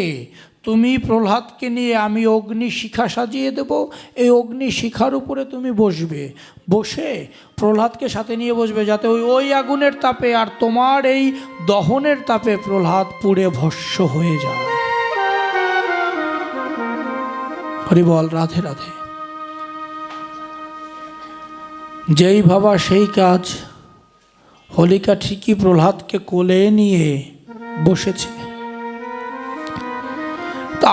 তুমি প্রহ্লাদকে নিয়ে আমি অগ্নি শিখা সাজিয়ে দেব, এই অগ্নি শিখার উপরে তুমি বসবে, বসে প্রহ্লাদকে সাথে নিয়ে বসবে, যাতে ওই আগুনের তাপে আর তোমার এই দহনের তাপে প্রহ্লাদ পুড়ে ভস্ম হয়ে যায়। হরি বল, রাধে রাধে। যেই ভাবা সেই কাজ। হোলিকা ঠিকই প্রহ্লাদকে কোলে নিয়ে বসেছে।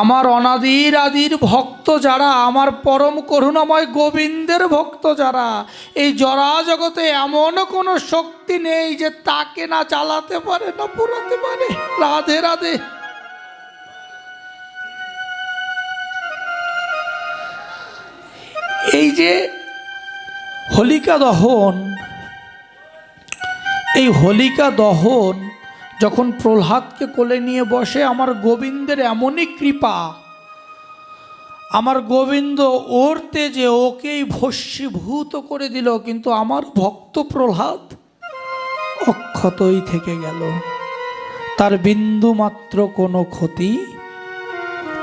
আমার অনাদির আদির ভক্ত যারা, আমার পরম করুণাময় গোবিন্দের ভক্ত যারা, এই জরা জগতে এমন কোনো শক্তি নেই যে তাকে না চালাতে পারে, না পুরাতে পারে। রাধে রাধে। এই যে হোলিকা দহন, এই হোলিকা দহন যখন প্রহ্লাদকে কোলে নিয়ে বসে, আমার গোবিন্দের এমনই কৃপা, আমার গোবিন্দ ওর তেজে ওকেই ভস্মীভূত করে দিল, কিন্তু আমার ভক্ত প্রহ্লাদ অক্ষতই থেকে গেল। তার বিন্দু মাত্র কোনো ক্ষতি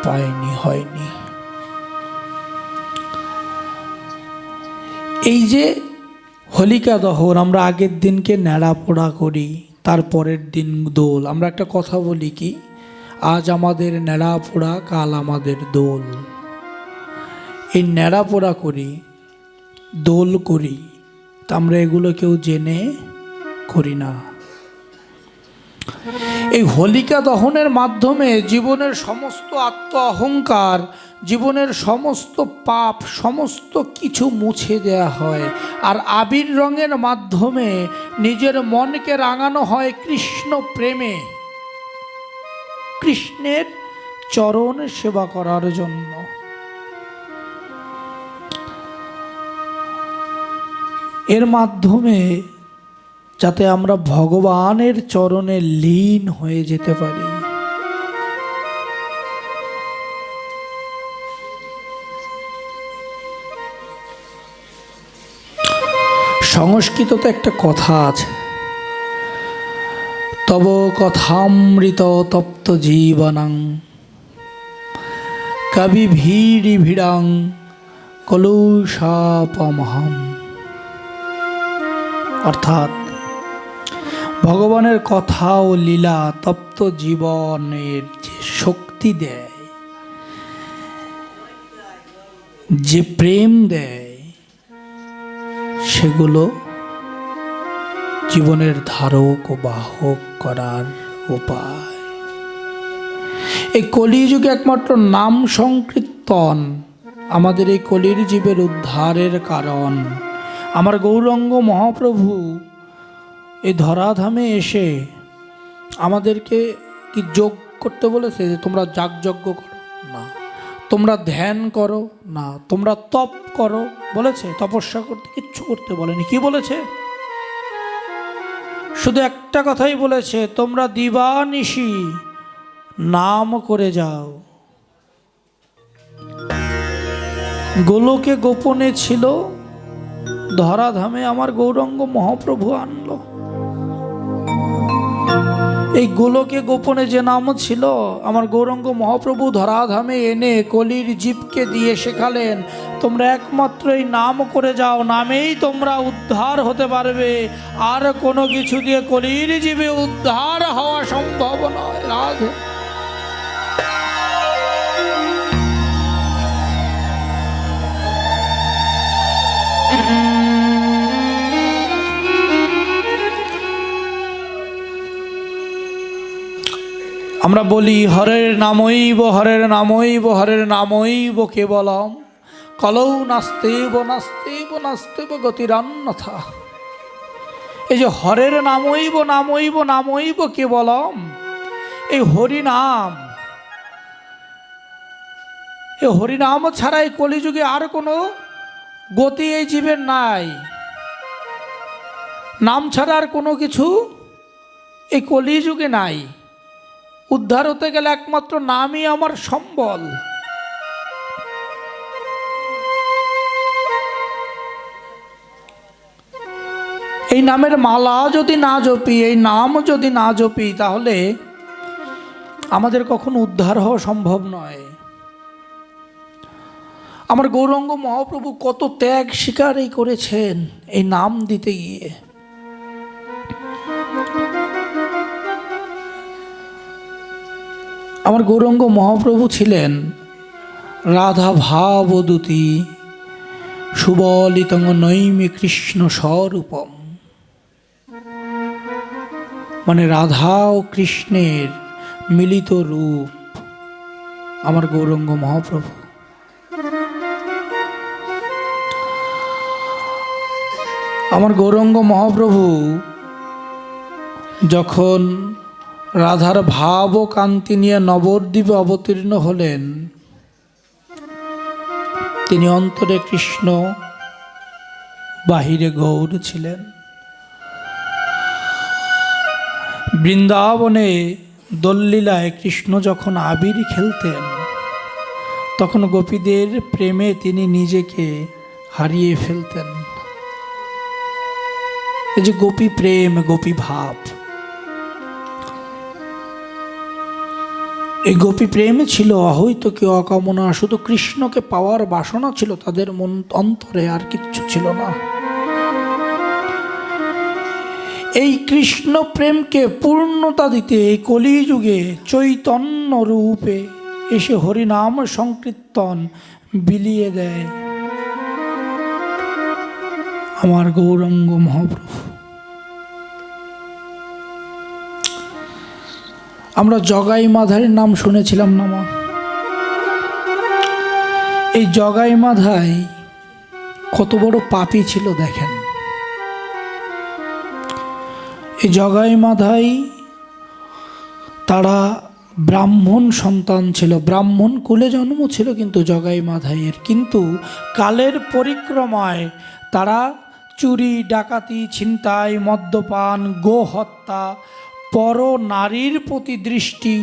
পায়নি, হয়নি। এই যে হোলিকা দহন, আমরা আগের দিনকে ন্যাড়া পোড়া করি, তারপরের দিন দোল। আমরা একটা কথা বলি কি, আজ আমাদের ন্যাড়া পোড়া, কাল আমাদের দোল। এই ন্যাড়া পোড়া করি, দোল করি, তা আমরা এগুলো কেউ জেনে করি না। এই হোলিকা দহনের মাধ্যমে জীবনের সমস্ত আত্ম অহংকার, জীবনের সমস্ত পাপ, সমস্ত কিছু মুছে দেয়া হয়। আর আবির রঙের মাধ্যমে নিজের মনকে রাঙানো হয় কৃষ্ণ প্রেমে, কৃষ্ণের চরণ সেবা করার জন্য। এর মাধ্যমে যাতে আমরা ভগবানের চরণে লীন হয়ে যেতে পারি। সংস্কৃততে একটা কথা আছে, তব কথামৃত তপ্ত জীবনং কবি ভিড়ি ভিড়াং কলুষাপমহম। অর্থাৎ ভগবানের কথা ও লীলা তপ্ত জীবনের যে শক্তি দেয়, যে প্রেম দেয়, সেগুলো জীবনের ধারক ও বাহক করার উপায়। এই কলিযুগে একমাত্র নাম সংকীর্তন আমাদের এই কলির জীবের উদ্ধারের কারণ। আমার গৌরাঙ্গ মহাপ্রভু এই ধরাধামে এসে আমাদেরকে কি যোগ করতে বলেছে যে তোমরা যাগযজ্ঞ করো? না। তোমরা ধ্যান করো? না। তোমরা তপ করো বলেছে? তপস্যা করতে কিচ্ছু করতে বলেনি। কি বলেছে? শুধু একটা কথাই বলেছে, তোমরা দিবানিশি নাম করে যাও। গোলকে গোপনে ছিল, ধরাধামে আমার গৌরাঙ্গ মহাপ্রভু আনলো। এই গোলকে গোপনে যে নাম ছিল, আমার গৌরাঙ্গ মহাপ্রভু ধরাধামে এনে কলির জীবকে দিয়ে শেখালেন, তোমরা একমাত্র এই নাম করে যাও, নামেই তোমরা উদ্ধার হতে পারবে। আর কোনো কিছু দিয়ে কলির জীবে উদ্ধার হওয়া সম্ভব নয়। রাধে। আমরা বলি হরের নামৈব হরের নামৈব হরের নামৈব কেবলম কলৌ নাস্তেব নাস্তেব নাস্তেব গতিরান্যথা। এই যে হরের নামৈব নামৈব নামৈব কেবলম, এই হরিনাম, এই হরিনাম ছাড়া এই কলিযুগে আর কোনো গতি এই জীবের নাই। নাম ছাড়া আর কোনো কিছু এই কলিযুগে নাই। উদ্ধার হতে গেলে একমাত্র নামই আমার সম্বল। এই নামের মালা যদি না জপি, এই নাম যদি না জপি, তাহলে আমাদের কখনো উদ্ধার হওয়া সম্ভব নয়। আমার গৌরাঙ্গ মহাপ্রভু কত ত্যাগ স্বীকার করেছেন এই নাম দিতে গিয়ে। আমার গৌরাঙ্গ মহাপ্রভু ছিলেন রাধা ভাবদূতী সুবলিতং নৈমে কৃষ্ণ স্বরূপম। মানে রাধা ও কৃষ্ণের মিলিত রূপ আমার গৌরাঙ্গ মহাপ্রভু। আমার গৌরাঙ্গ মহাপ্রভু যখন রাধার ভাব ও কান্তি নিয়ে নবদ্বীপে অবতীর্ণ হলেন, তিনি অন্তরে কৃষ্ণ, বাহিরে গৌর ছিলেন। বৃন্দাবনে দোললীলায় কৃষ্ণ যখন আবির খেলতেন, তখন গোপীদের প্রেমে তিনি নিজেকে হারিয়ে ফেলতেন। এই যে গোপী প্রেম, গোপী ভাব, এই গোপী প্রেম ছিল অহৈতুকী অকামনা। শুধু কৃষ্ণকে পাওয়ার বাসনা ছিল তাদের মন অন্তরে, আর কিচ্ছু ছিল না। এই কৃষ্ণ প্রেমকে পূর্ণতা দিতে এই কলিযুগে চৈতন্য রূপে এসে হরিনাম সংকীর্তন বিলিয়ে দেয় আমার গৌরাঙ্গ মহাপ্রভু। আমরা জগাই মাধাইয়ের নাম শুনেছিলাম না মা? এই জগাই মাধাই কত বড় পাপী ছিল দেখেন। এই জগাই মাধাই তারা ব্রাহ্মণ সন্তান ছিল, ব্রাহ্মণ কুলে জন্ম ছিল কিন্তু জগাই মাধাইয়ের। কিন্তু কালের পরিক্রমায় তারা চুরি, ডাকাতি, ছিনতাই, মদ্যপান, গোহত্যা, পর নারীর প্রতি দৃষ্টি,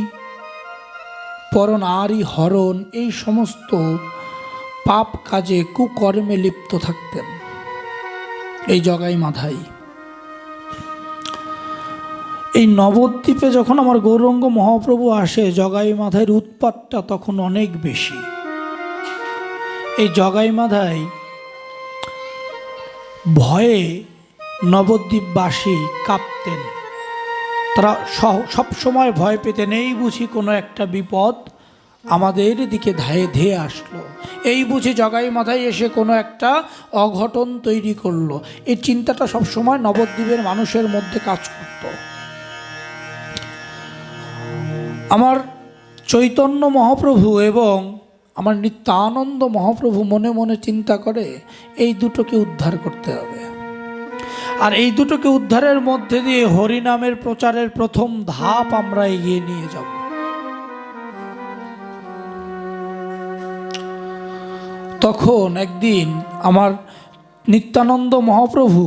পর নারী হরণ, এই সমস্ত পাপ কাজে কুকর্মে লিপ্ত থাকতেন এই জগাই মাধাই। এই নবদ্বীপে যখন আমার গৌরাঙ্গ মহাপ্রভু আসে, জগাই মাধাইয়ের উৎপাতটা তখন অনেক বেশি। এই জগাই মাধাই ভয়ে নবদ্বীপবাসী কাঁপতেন। তারা সব সময় ভয় পেতেন, এই বুঝি কোনো একটা বিপদ আমাদের দিকে ধেয়ে আসলো, এই বুঝি জগাই মাথায় এসে কোনো একটা অঘটন তৈরি করলো। এই চিন্তাটা সবসময় নবদ্বীপের মানুষের মধ্যে কাজ করত। আমার চৈতন্য মহাপ্রভু এবং আমার নিত্যানন্দ মহাপ্রভু মনে মনে চিন্তা করে এই দুটোকে উদ্ধার করতে হবে, আর এই দুটোকে উদ্ধারের মধ্যে দিয়ে হরিনামের প্রচারের প্রথম ধাপ আমরা এগিয়ে নিয়ে যাব। তখন একদিন আমার নিত্যানন্দ মহাপ্রভু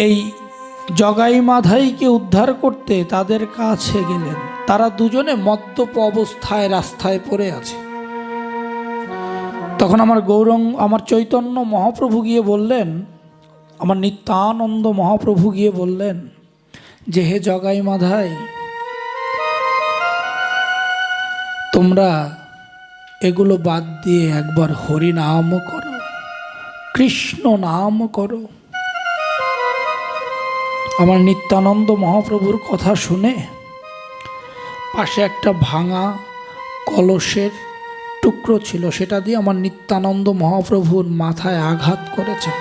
এই জগাই মাধাইকে উদ্ধার করতে তাদের কাছে গেলেন। তারা দুজনে মদ্যপ অবস্থায় রাস্তায় পড়ে আছে। তখন আমার চৈতন্য মহাপ্রভু গিয়ে বললেন, আমার নিত্যানন্দ মহাপ্রভু গিয়ে বললেন যে হে জগাই মাধাই, তোমরা এগুলো বাদ দিয়ে একবার হরি নাম করো, কৃষ্ণ নাম করো। আমার নিত্যানন্দ মহাপ্রভুর কথা শুনে পাশে একটা ভাঙা কলসের টুকরো ছিল, সেটা দিয়ে আমার নিত্যানন্দ মহাপ্রভুর মাথায় আঘাত করেছেন।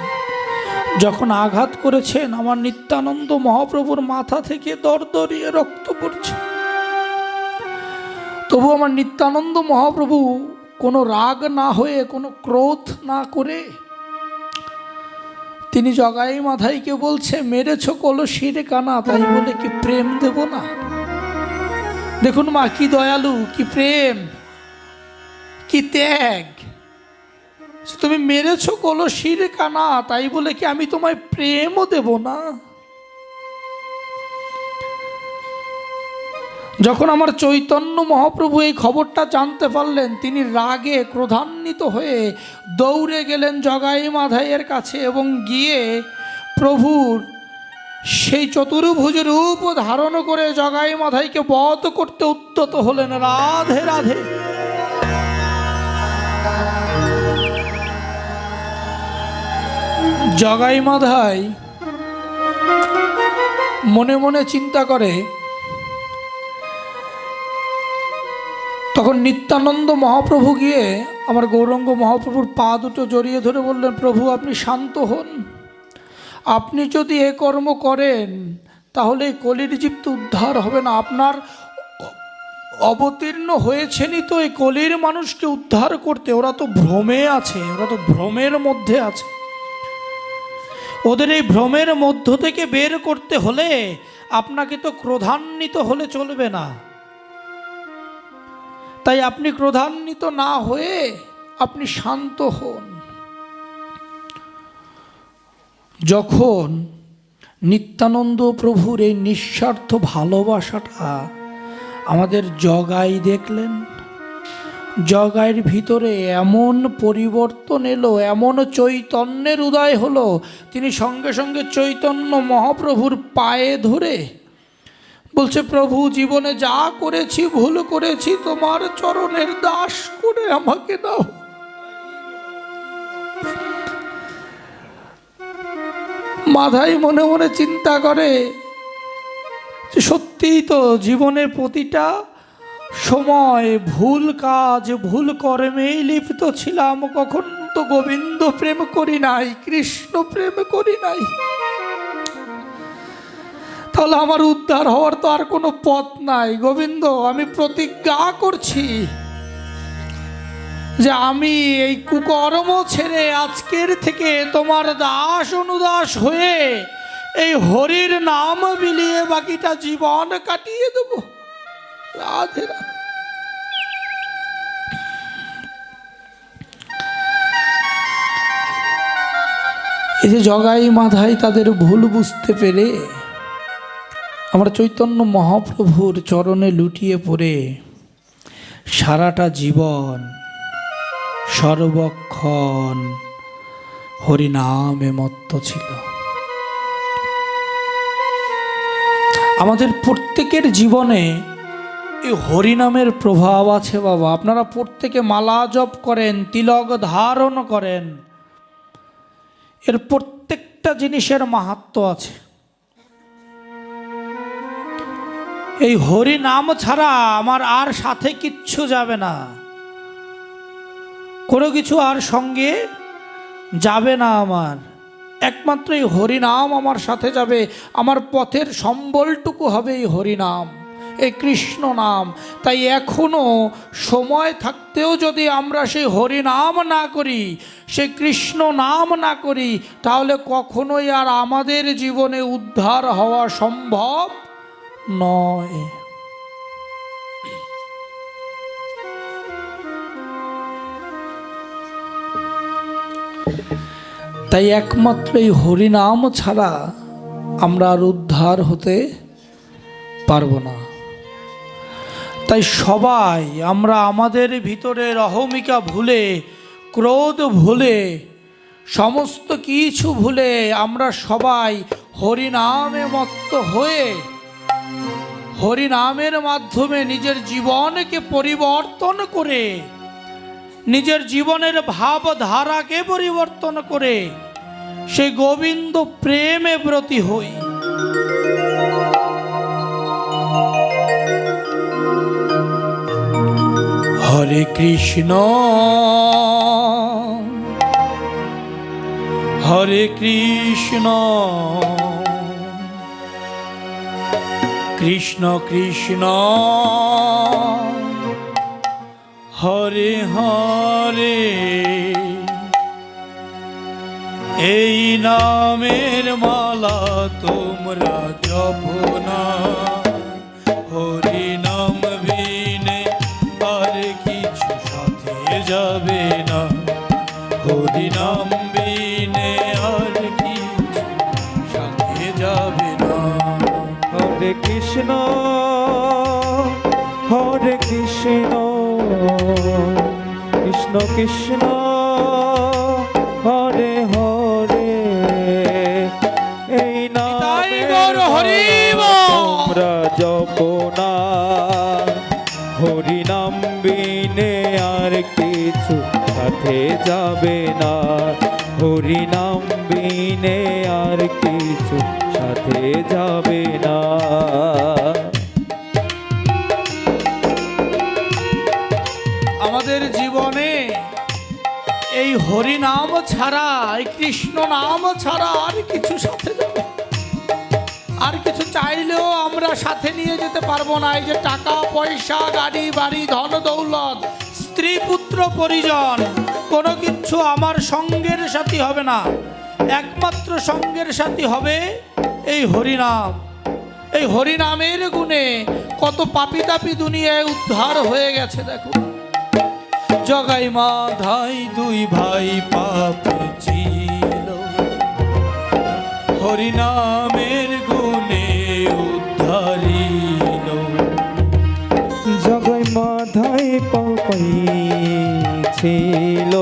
যখন আঘাত করেছেন, আমার নিত্যানন্দ মহাপ্রভুর মাথা থেকে দরদরিয়ে রক্ত পড়ছে। তবু আমার নিত্যানন্দ মহাপ্রভু কোনো রাগ না হয়ে, কোনো ক্রোধ না করে তিনি জগাই মাধাইকে বলছে, মেরেছ কলসির কানা, তাই বলে কি প্রেম দেব না? দেখুন মা, কি দয়ালু, কি প্রেম, কি ত্যাগ। তুমি মেরেছ কলসির কানা, তাই বলে কি আমি তোমায় প্রেমও দেব না? যখন আমার চৈতন্য মহাপ্রভু এই খবরটা জানতে পারলেন, তিনি রাগে ক্রোধান্বিত হয়ে দৌড়ে গেলেন জগাই মাধাইয়ের কাছে এবং গিয়ে প্রভুর সেই চতুর্ভুজ রূপ ধারণ করে জগাই মাধাইকে বধ করতে উদ্যত হলেন। রাধে রাধে। জগাই মাধাই মনে মনে চিন্তা করে, তখন নিত্যানন্দ মহাপ্রভু গিয়ে আমার গৌরাঙ্গ মহাপ্রভুর পা দুটো জড়িয়ে ধরে বললেন, প্রভু আপনি শান্ত হন, আপনি যদি এ কর্ম করেন তাহলে কলির জীব তো উদ্ধার হবে না। আপনার অবতীর্ণ হয়েছেনই তো এই কলির মানুষকে উদ্ধার করতে, ওরা তো ভ্রমে আছে, ওরা তো ভ্রমের মধ্যে আছে। ওদের এই ভ্রমের মধ্য থেকে বের করতে হলে আপনাকে তো ক্রোধান্বিত হলে চলবে না। তাই আপনি ক্রোধান্বিত না হয়ে আপনি শান্ত হন। যখন নিত্যানন্দ প্রভুর এই নিঃস্বার্থ ভালোবাসাটা আমাদের জগাই দেখলেন, জগাইয়ের ভিতরে এমন পরিবর্তন এলো, এমন চৈতন্যের উদয় হলো, তিনি সঙ্গে সঙ্গে চৈতন্য মহাপ্রভুর পায়ে ধরে বলছে, প্রভু জীবনে যা করেছি ভুল করেছি, তোমার চরণের দাস করে আমাকে দাও। মাধাই মনে মনে চিন্তা করে যে সত্যিই তো জীবনের প্রতিটা সময় ভুল কাজ, ভুল কর্মেই লিপ্ত ছিলাম। কখন তো গোবিন্দ প্রেম করি নাই, কৃষ্ণ প্রেম করি নাই। তাহলে আমার উদ্ধার হওয়ার তো আর কোনো পথ নাই। গোবিন্দ, আমি প্রতিজ্ঞা করছি যে আমি এই কুকর্ম ছেড়ে আজকের থেকে তোমার দাস অনুদাস হয়ে এই হরির নাম বিলিয়ে বাকিটা জীবন কাটিয়ে দেব। রাধে রাধে। এই যে জগাই মাধাই তাদের ভুল বুঝতে পেরে আমরা চৈতন্য মহাপ্রভুর চরণে লুটিয়ে পড়ে সারাটা জীবন সর্বক্ষণ হরিনামে মত্ত ছিল। আমাদের প্রত্যেকের জীবনে এই হরিনামের প্রভাব আছে বাবা। আপনারা প্রত্যেকে মালা জপ করেন, তিলক ধারণ করেন, এর প্রত্যেকটা জিনিসের মাহাত্ম্য আছে। এই হরি নাম ছাড়া আমার আর সাথে কিচ্ছু যাবে না, কোনো কিছু আর সঙ্গে যাবে না আমার। একমাত্র এই হরিনাম আমার সাথে যাবে। আমার পথের সম্বলটুকু হবে এই হরিনাম, এই কৃষ্ণ নাম। তাই এখনো সময় থাকতেও যদি আমরা সেই হরিনাম না করি, সেই কৃষ্ণ নাম না করি, তাহলে কখনোই আর আমাদের জীবনে উদ্ধার হওয়া সম্ভব নয়। তাই একমাত্র এই হরিনাম ছাড়া আমরা আর উদ্ধার হতে পারবো না। তাই সবাই আমরা আমাদের ভিতরের অহমিকা ভুলে, ক্রোধ ভুলে, সমস্ত কিছু ভুলে আমরা সবাই হরিনামে মত্ত হয়ে হরিনামের মাধ্যমে নিজের জীবনকে পরিবর্তন করে, নিজের জীবনের ভাবধারাকে পরিবর্তন করে সেই গোবিন্দ প্রেমে ব্রতী হই। হরে কৃষ্ণ হরে কৃষ্ণ কৃষ্ণ কৃষ্ণ হরে হরে। এই নামের মালা তোমরা জপো না, হরি নাম বিনে আর কিছু সাথে যাবে না, হরি নাম বিনে আর কিছু সাথে যাবে না। হরে কৃষ্ণ হরে কৃষ্ণ কৃষ্ণ কৃষ্ণ হরে হরে। এই নামের তোমরা জপো না, হরি নাম বিনে আর কিছু সাথে যাবে না, হরি নাম বিনে আর কিছু সাথে যাবে না। আমাদের জীবনে এই হরি নাম ছাড়া, এই কৃষ্ণ নাম ছাড়া আর কিছু সাথে যাবে, আর কিছু চাইলেও আমরা সাথে নিয়ে যেতে পারবো না। এই যে টাকা পয়সা, গাড়ি বাড়ি, ধন দৌলত, স্ত্রী পুত্র পরিজন, কোনো কিছু আমার সঙ্গের সাথী হবে না। একমাত্র সঙ্গের সাথী হবে এই হরিনাম। এই হরিনামের গুণে কত পাপী তাপী দুনিয়ায় উদ্ধার হয়ে গেছে। দেখো, জগাই মাধাই দুই ভাই পাপী ছিল, হরিনামের গুণে উদ্ধারিল। জগাই মাধাই পাপী ছিল,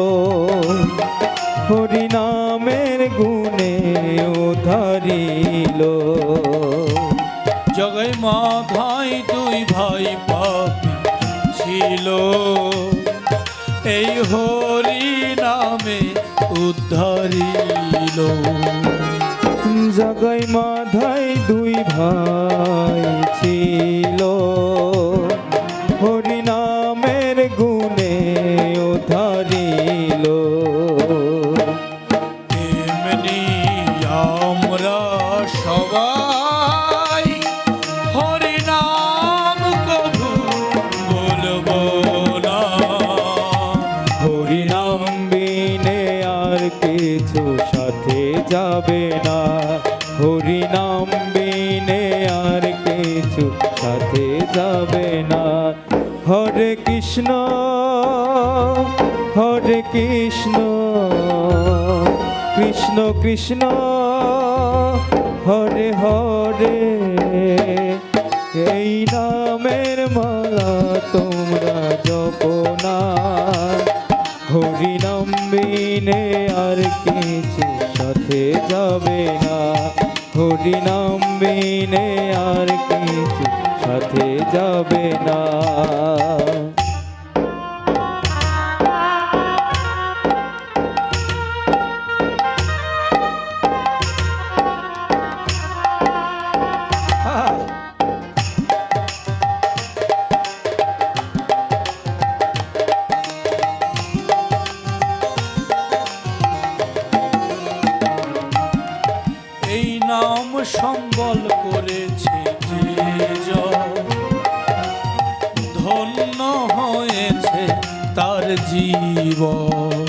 হরিনামের গুণে উদ্ধারিল। জগাই মাধাই দুই ভাই পাপী ছিল, এই হরি নামে উদ্ধারিল। জগাই মাধাই দুই ভাই ছিল, হরিনামের গুণে উদ্ধারিল। এমনি আমরা সবাই হরিনাম কবু বলবো না, হরিনাম বিনে আর কিছু সাথে যাবে না, হরিনাম বিনে আর কিছু সাথে যাবে না। হরে কৃষ্ণ হরে কৃষ্ণ কৃষ্ণ কৃষ্ণ হরে হরে। এই নামের মালা তোমরা জপো না, হরি নাম বিনে আর কিছু সাথে যাবে না, হরি নাম বিনে আর কিছু সাথে যাবে না। এই নাম সম্বল করেছে যে জন, ধন্য হয়েছে তার জীবন।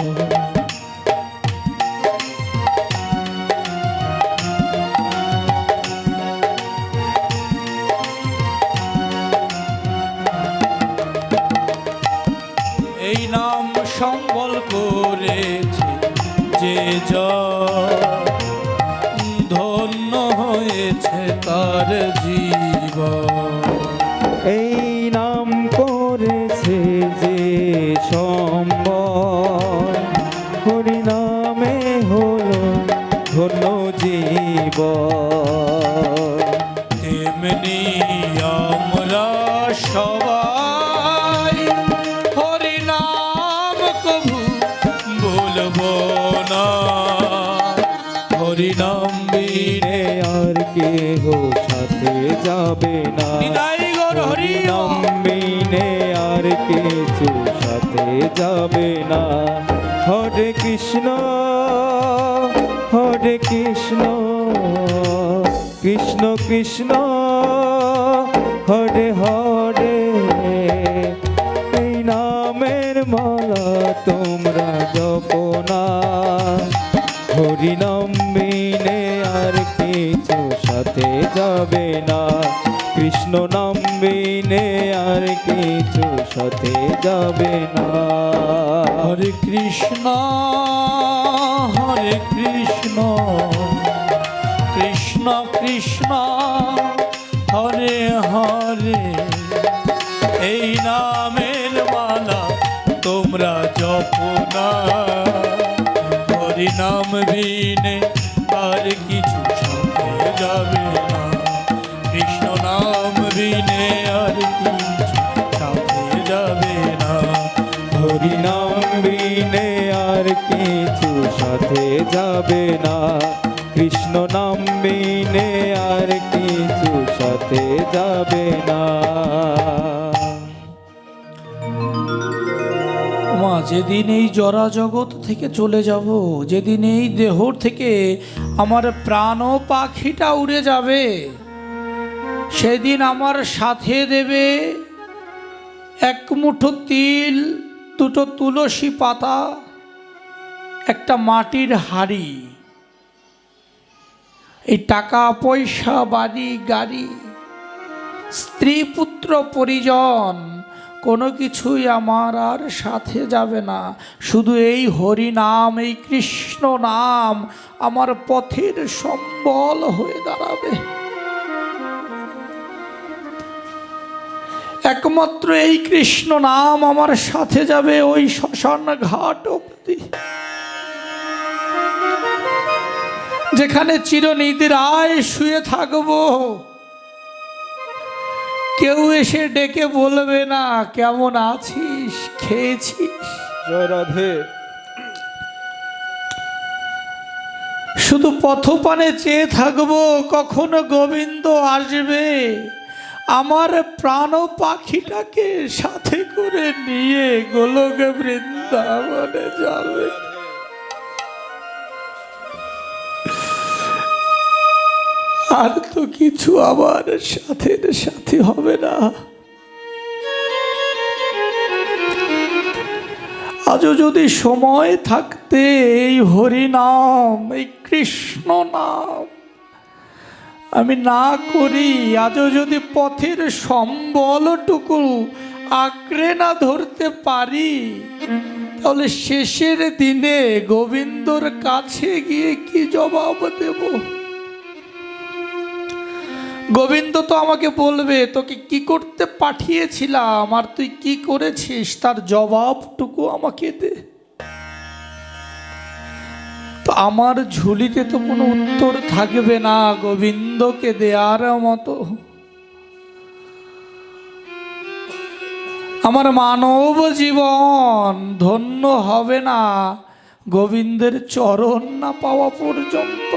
এই নাম সম্বল করেছে যে জন, ধন্য হয়েছে তার জীবন। এই নাম করেছে যে সম্বল, হরি নামে হলো ধন্য জীবন। তেমনি আমরা সবাই হরি নাম কভু বলবো না। হরি নাম বিনে আর কেহ সাথে যাবে না। হরি নাম বিনে আর কিছু সাথে যাবে না। হরে কৃষ্ণ হরে কৃষ্ণ, কৃষ্ণ কৃষ্ণ হরে হরে। এই নামের মালা তোমরা জপো না। হরি নাম বিনে আর কিছু সাথে যাবে না। কৃষ্ণ নাম বিনে আর কিছু সাথে যাবে না। হরে কৃষ্ণ কৃষ্ণ কৃষ্ণ হরে হরে। এই নামের মালা তোমরা জপো না। হরি নাম বিনে আর কিছু সাথে যাবে না। কৃষ্ণ নাম বিনে আর কিছু সাথে যাবে না। হরি নাম বিনে আর কিছু সাথে যাবে না। কৃষ্ণ নাম বিনে আর কিছু সাথে যাবে না। মা, যেদিন এই জরা জগৎ থেকে চলে যাব, যেদিন এই দেহ থেকে আমার প্রাণ পাখিটা উড়ে যাবে, সেদিন আমার সাথে দেবে এক মুঠো তিল, দুটো তুলসী পাতা, একটা মাটির হাড়ি। এই টাকা পয়সা, বাড়ি গাড়ি, স্ত্রী পুত্র পরিজন কোনো কিছুই আমার আর সাথে যাবে না। শুধু এই হরি নাম, এই কৃষ্ণ নাম আমার পথের সম্বল হয়ে দাঁড়াবে। একমাত্র এই কৃষ্ণ নাম আমার সাথে যাবে ওই শ্মশান ঘাট অবধি, যেখানে চিরনিদ্রায় শুয়ে থাকবো। কেউ এসে ডেকে বলবে না কেমন আছিস, খেয়েছিস। জয় রাধে। শুধু পথপানে চেয়ে থাকবো কখনো গোবিন্দ আসবে, আমার প্রাণ পাখিটাকে সাথে করে নিয়ে গোলক বৃন্দাবনে যাবে। আর তো কিছু আমার সাথে হবে না। আজও যদি সময় থাকতে এই হরি নাম, এই কৃষ্ণ নাম আমি না করি, আজও যদি পথের সম্বলটুকু আঁকড়ে না ধরতে পারি, তাহলে শেষের দিনে গোবিন্দর কাছে গিয়ে কি জবাব দেব? গোবিন্দ তো আমাকে বলবে তোকে কি করতে পাঠিয়েছিলাম আর তুই কি করেছিস, তার জবাবটুকু আমাকে দে। তো আমার ঝুলিতে তো কোনো উত্তর থাকবে না গোবিন্দকে দেওয়ার মতো। আমার মানব জীবন ধন্য হবে না গোবিন্দের চরণ না পাওয়া পর্যন্ত।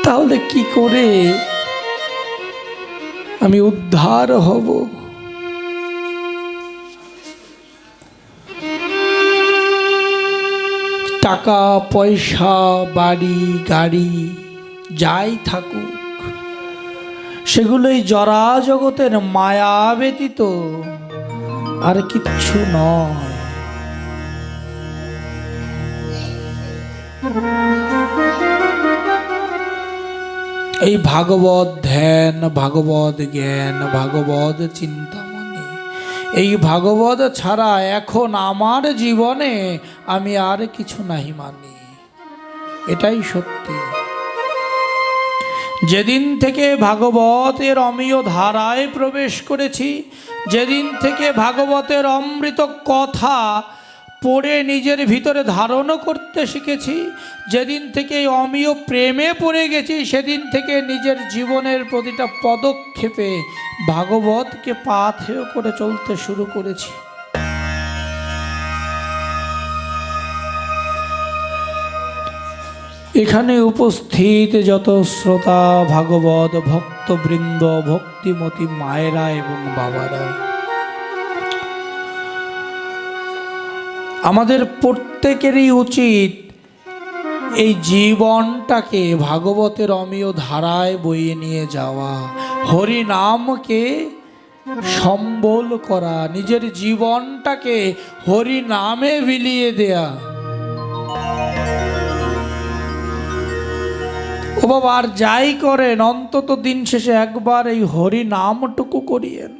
তাহলে কি করে আমি উদ্ধার হব? টাকা পয়সা বাড়ি গাড়ি যাই থাকুক, সেগুলোই জরা জগতের মায়া ব্যতীত আর কিচ্ছু নয়। এই ভাগবত ধ্যান, ভাগবত জ্ঞান, ভাগবত চিন্তামণি, এই ভাগবত ছাড়া এখন আমার জীবনে আমি আর কিছু নাহি মানি। এটাই সত্যি। যেদিন থেকে ভাগবতের অমীয় ধারায় প্রবেশ করেছি, যেদিন থেকে ভাগবতের অমৃত কথা পড়ে নিজের ভিতরে ধারণ করতে শিখেছি, যেদিন থেকে অমীয় প্রেমে পড়ে গেছি, সেদিন থেকে নিজের জীবনের প্রতিটা পদক্ষেপে ভাগবতকে পাথেয় করে চলতে শুরু করেছি। এখানে উপস্থিত যত শ্রোতা ভাগবত ভক্তবৃন্দ, ভক্তিমতী মায়েরা এবং বাবারা, আমাদের প্রত্যেকেরই উচিত এই জীবনটাকে ভাগবতের অমীয় ধারায় বইয়ে নিয়ে যাওয়া, হরি নামকে সম্বল করা, নিজের জীবনটাকে হরি নামে বিলিয়ে দেয়া। ও বাবা, আর যাই করেন অন্তত দিন শেষে একবার এই হরি নামটুকু করিয়েন,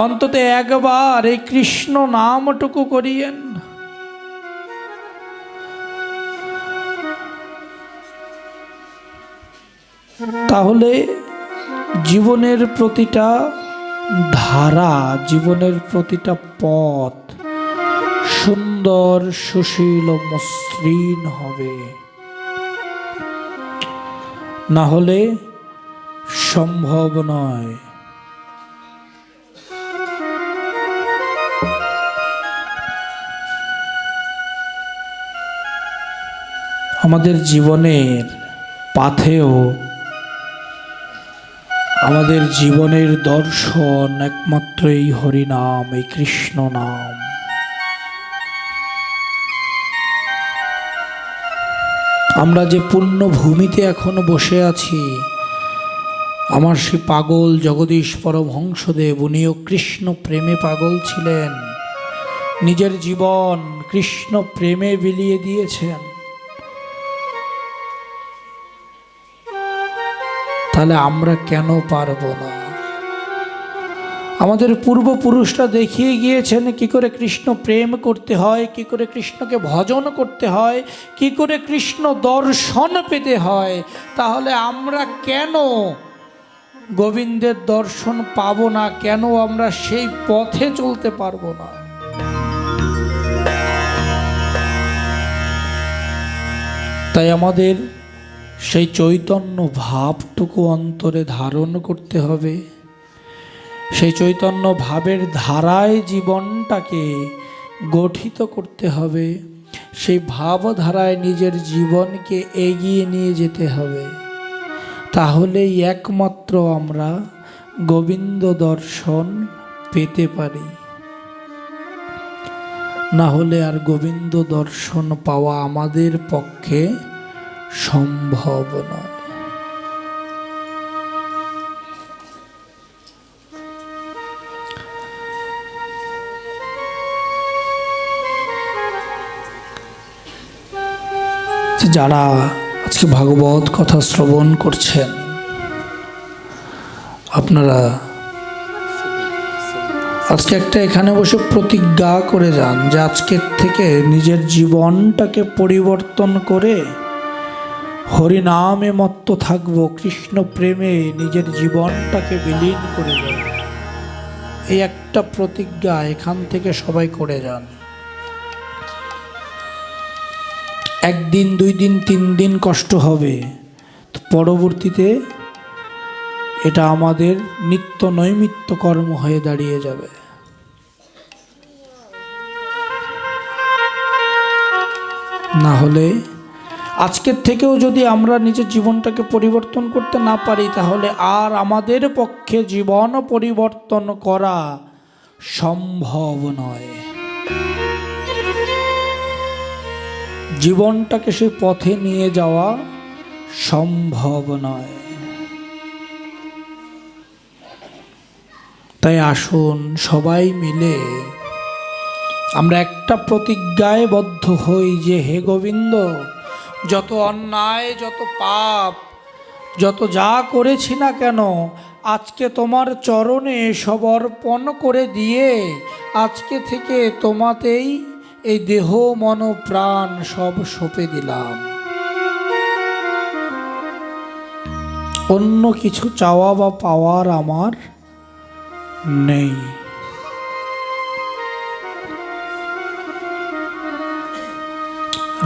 অন্তত একবার এই কৃষ্ণ নামটুকু করিয়েন। তাহলে জীবনের প্রতিটা ধারা, জীবনের প্রতিটা পথ সুন্দর, সুশীল ও মসৃণ হবে। না হলে সম্ভব নয়। আমাদের জীবনের পাথেয়, আমাদের জীবনের দর্শন একমাত্র এই হরিনাম, এই কৃষ্ণ নাম। আমরা যে পুণ্যভূমিতে এখনো বসে আছি, আমার সে পাগল জগদীশ পরমহংসদেব, উনিও কৃষ্ণ প্রেমে পাগল ছিলেন, নিজের জীবন কৃষ্ণ প্রেমে বিলিয়ে দিয়েছেন। তাহলে আমরা কেন পারবো না? আমাদের পূর্বপুরুষরা দেখিয়ে গিয়েছেন কি করে কৃষ্ণ প্রেম করতে হয়, কি করে কৃষ্ণকে ভজন করতে হয়, কি করে কৃষ্ণ দর্শন পেতে হয়। তাহলে আমরা কেন গোবিন্দের দর্শন পাবো না? কেন আমরা সেই পথে চলতে পারবো না? তাই আমাদের সেই চৈতন্য ভাবটুকু অন্তরে ধারণ করতে হবে, সেই চৈতন্য ভাবের ধারায় জীবনটাকে গঠিত করতে হবে, সেই ভাবধারায় নিজের জীবনকে এগিয়ে নিয়ে যেতে হবে। তাহলেই একমাত্র আমরা গোবিন্দ দর্শন পেতে পারি। না হলে আর গোবিন্দ দর্শন পাওয়া আমাদের পক্ষে সম্ভব নয়। যারা আজকে ভাগবত কথা শ্রবণ করছেন, আপনারা আজকে একটা এখানে বসে প্রতিজ্ঞা করে যান যে আজকের থেকে নিজের জীবনটাকে পরিবর্তন করে হরিনামে মত্ত থাকবো, কৃষ্ণ প্রেমে নিজের জীবনটাকে বিলীন করে দেব। এই একটা প্রতিজ্ঞা এখান থেকে সবাই করে যান। একদিন, 2 দিন, 3 দিন কষ্ট হবে, তো পরবর্তীতে এটা আমাদের নিত্য নৈমিত্য কর্ম হয়ে দাঁড়িয়ে যাবে। না হলে আজকের থেকেও যদি আমরা নিজের জীবনটাকে পরিবর্তন করতে না পারি, তাহলে আর আমাদের পক্ষে জীবন পরিবর্তন করা সম্ভব নয়। জীবনটাকে সে পথে নিয়ে যাওয়া সম্ভব নয়। তাই আসুন সবাই মিলে আমরা একটা প্রতিজ্ঞায় বদ্ধ হই যে, হে গোবিন্দ, যত অন্যায়, যত পাপ, যত যা করেছি না কেন, আজকে তোমার চরণে সব অর্পণ করে দিয়ে আজকে থেকে তোমাতেই এই দেহ মন প্রাণ সব সঁপে দিলাম। অন্য কিছু চাওয়া বা পাওয়ার আমার নেই।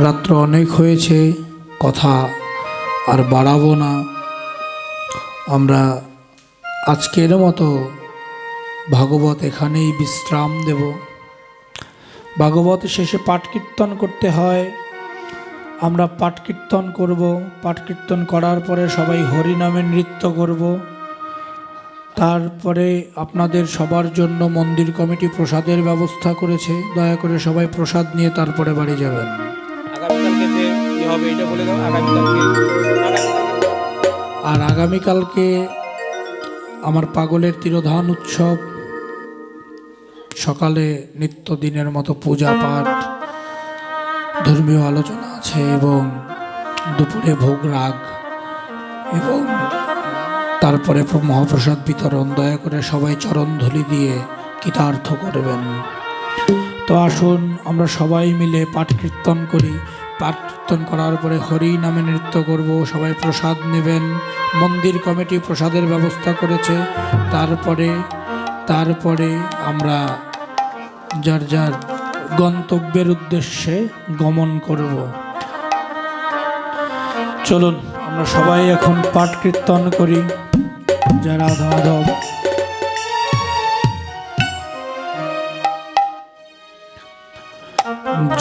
রাত্র অনেক হয়েছে, কথা আর বাড়াবো না। আমরা আজকের মতো ভাগবত এখানেই বিশ্রাম দেব। ভাগবত শেষে পাঠ কীর্তন করতে হয়, আমরা পাঠ কীর্তন করব। পাঠ কীর্তন করার পরে সবাই হরিনামে নৃত্য করব। তারপরে আপনাদের সবার জন্য মন্দির কমিটি প্রসাদের ব্যবস্থা করেছে, দয়া করে সবাই প্রসাদ নিয়ে তারপরে বাড়ি যাবেন। আগামীকালকে যে কি হবে এটা বলে দাও। আর আগামীকালকে আমার পাগলের তিরোধান উৎসব, সকালে নিত্যদিনের মতো পূজা পাঠ, ধর্মীয় আলোচনা আছে এবং দুপুরে ভোগ রাগ এবং তারপরে মহাপ্রসাদ বিতরণ। দয়া করে সবাই চরণধূলি দিয়ে কৃতার্থ করবেন। তো আসুন আমরা সবাই মিলে পাঠ কীর্তন করি। পাঠ কীর্তন করার পরে হরি নামে নৃত্য করব, সবাই প্রসাদ নেবেন। মন্দির কমিটি প্রসাদের ব্যবস্থা করেছে। তারপরে আমরা যার যার গন্তব্যের উদ্দেশ্যে গমন করব। চলুন আমরা সবাই এখন পাঠ কীর্তন করি। জয় রাধা মাধব।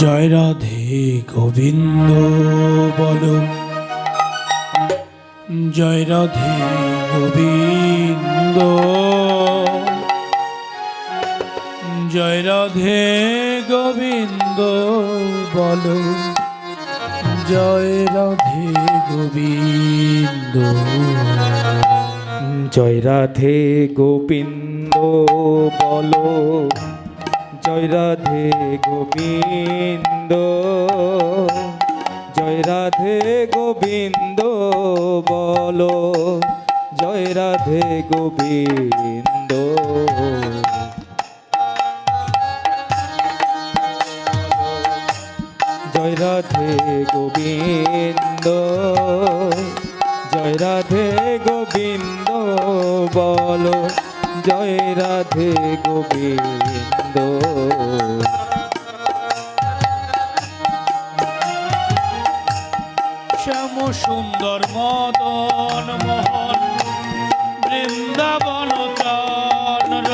জয় রাধে গোবিন্দ বলো, জয় রাধে গোবিন্দ, জয় রাধে গোবিন্দ বলো, জয় রাধে গোবিন্দ, জয় রাধে গোবিন্দ বলো, জয় রাধে গোবিন্দ, জয় রাধে গোবিন্দ বলো, জয় রাধে গোবিন্দ, জয় রাধে গোবিন্দ, জয় রাধে গোবিন্দ বলো, জয় রাধে গোবিন্দ, শ্যাম সুন্দর মদন মোহন বৃন্দাবন চন্দ্র,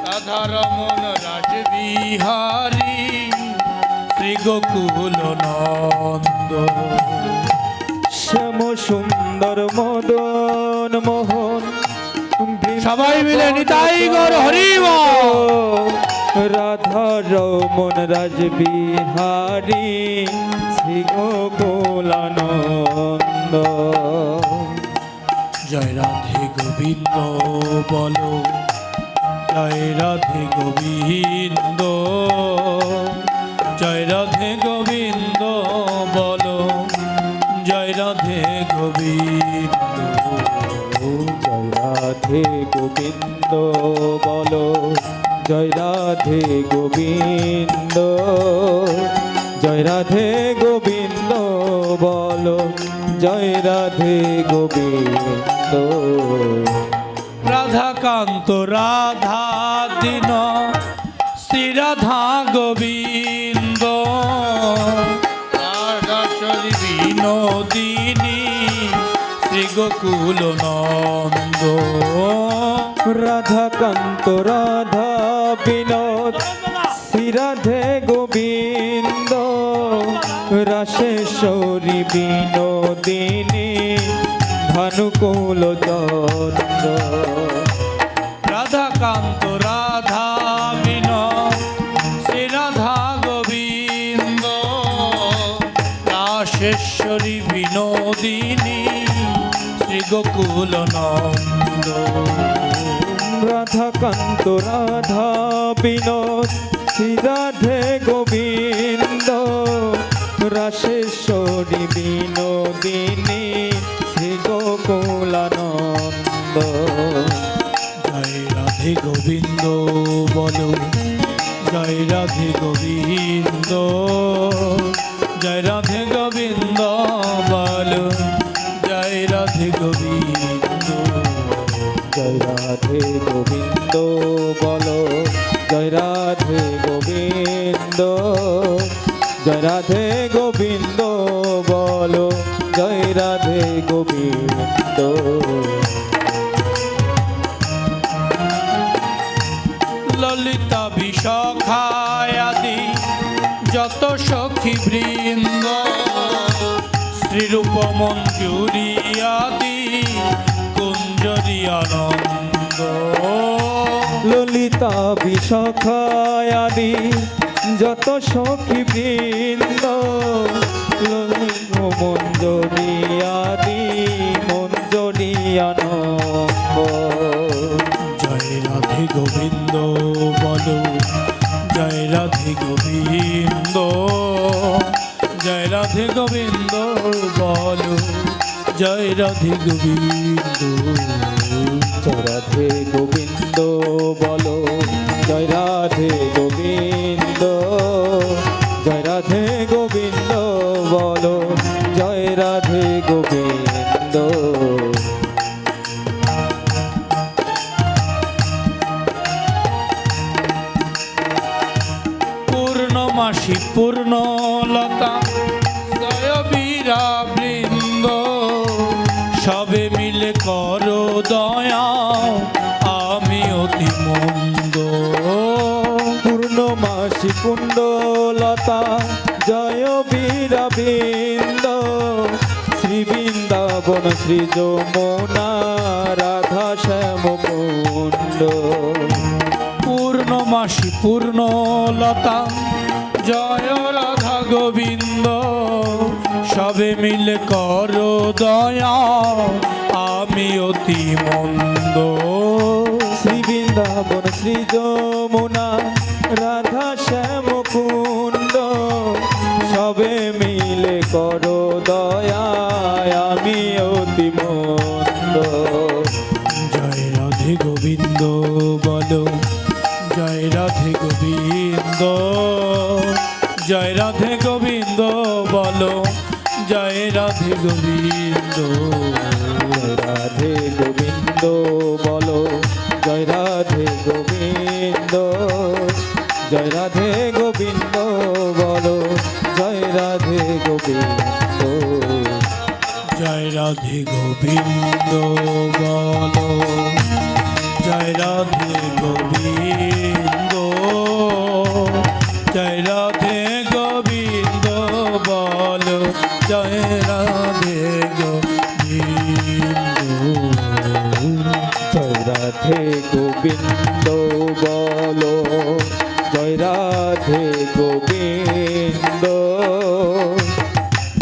রাধারমন রাজবিহারী শ্রী গোকুল নন্দ। শ্যাম সুন্দর মদন মোহন সবাই মিলে নিতাই গৌর হরি বল। রাধা রমন রাজবিহারী শ্রী গোকুলানন্দ। জয় রাধে গোবিন্দ বলো, জয় রাধে গোবিন্দ, জয় রাধে গোবিন্দ বলো, জয় রাধে গোবিন্দ, জয় রাধে গোবিন্দ বলো, জয় রাধে গোবিন্দ, জয় রাধে গোবিন্দ বলো, জয় রাধে গোবিন্দ। রাধাকান্ত রাধা দীন শ্রী রাধা গোবিন্দ, গোকুল নন্দ। রাধাকান্ত রাধা বিনোদ শ্রী রাধে গোবিন্দ, রাসেশ্বরী বিনোদিনী ভানুকুল চন্দ্র। রাধাকান্ত রাধা বিনোদ শ্রী রাধা গোবিন্দ, রাসেশ্বরী বিনোদিনী শ্রী গোকুল নন্দ। রাধাকান্ত রাধা বিনোদ শ্রী রাধে গোবিন্দ, রাসেশ্বরী বিনোদিনী শ্রী গোকুলানন্দ। জয় রাধে গোবিন্দ বলো, জয় রাধে গোবিন্দ, জয় রাধে গোবিন্দ বলো, জয় রাধে গোবিন্দ। জয় রাধে গোবিন্দ বলো, জয় রাধে গোবিন্দ, জয় রাধে গোবিন্দ বলো, জয় রাধে গোবিন্দ। ললিতা বিশাখায়াদি যত সখী বৃন্দ, শ্রীরূপ মঞ্জুরি আদি কুঞ্জরি আনন্দ। ললিতা বিশাখায়াদি যত সখী বৃন্দ, মঞ্জরি আদি মঞ্জরি আনন্দ। জয় রাধে গোবিন্দ বলো, জয় রাধে গোবিন্দ, জয় রাধে গোবিন্দ বলো, জয় রাধে গোবিন্দ। জয় রাধে গোবিন্দ বলো, জয় রাধে গোবিন্দ, জয় রাধে গোবিন্দ বলো, জয় রাধে গোবিন্দ। পূর্ণমাসী পূর্ণলতা জয় বীরা বৃন্দ, সবে মিলে করো দয়া আমি অতি মন্দ। পূর্ণমাসী কুণ্ডলতা জয় বীরাবিন্দ, শ্রী বৃন্দাবন শ্রী যমুনা রাধা শ্যাম কুণ্ড। পূর্ণমাসী পূর্ণলতা জয় রাধা গোবিন্দ, সবে মিলে করো দয়া আমি অতি মন্দ। শ্রী বৃন্দাবন শ্রী যমুনা রাধা শ্যাম কুণ্ড, সবে মিলে করো দয়া আমি অতি মন্দ। জয় রাধে গোবিন্দ বলো, জয় রাধে গোবিন্দ, জয় রাধে গোবিন্দ বলো, জয় রাধে গোবিন্দ। জয় রাধে গোবিন্দ বলো, জয় রাধে গোবিন্দ, জয় রাধে গোবিন্দ বলো, জয় রাধে গোবিন্দ। জয় রাধে গোবিন্দ বলো, জয় রাধে গোবিন্দ, জয় রাধে গোবিন্দ বলো, জয় রাধে গোবিন্দ। জয় রাধে গোবিন্দ বলো, জয় রাধে গোবিন্দ,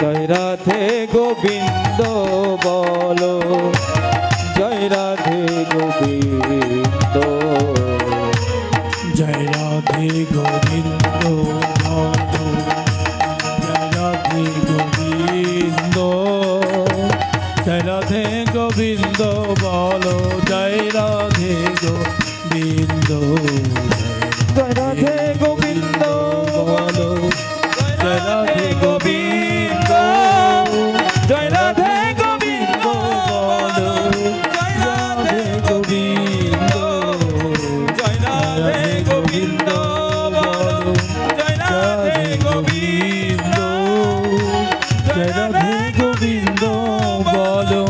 জয় রাধে গোবিন্দ বলো, জয় রাধে গোবিন্দ। জয় রাধে গোবিন্দ বলো, জয় রাধে গোবিন্দ, জয় রাধে গোবিন্দ বলো, জয় রাধে গোবিন্দ। জয় রাধে গোবিন্দ বলো, জয় রাধে গোবিন্দ, জয় রাধে গোবিন্দ বলো, জয় রাধে গোবিন্দ, জয় রাধে গোবিন্দ বলো, জয় রাধে গোবিন্দ, জয় রাধে গোবিন্দ বলো,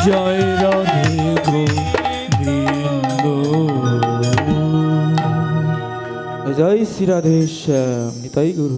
জয় রাধে গোবিন্দ। জয় শ্রী রাধেশ্যাম নিতাই গুরু।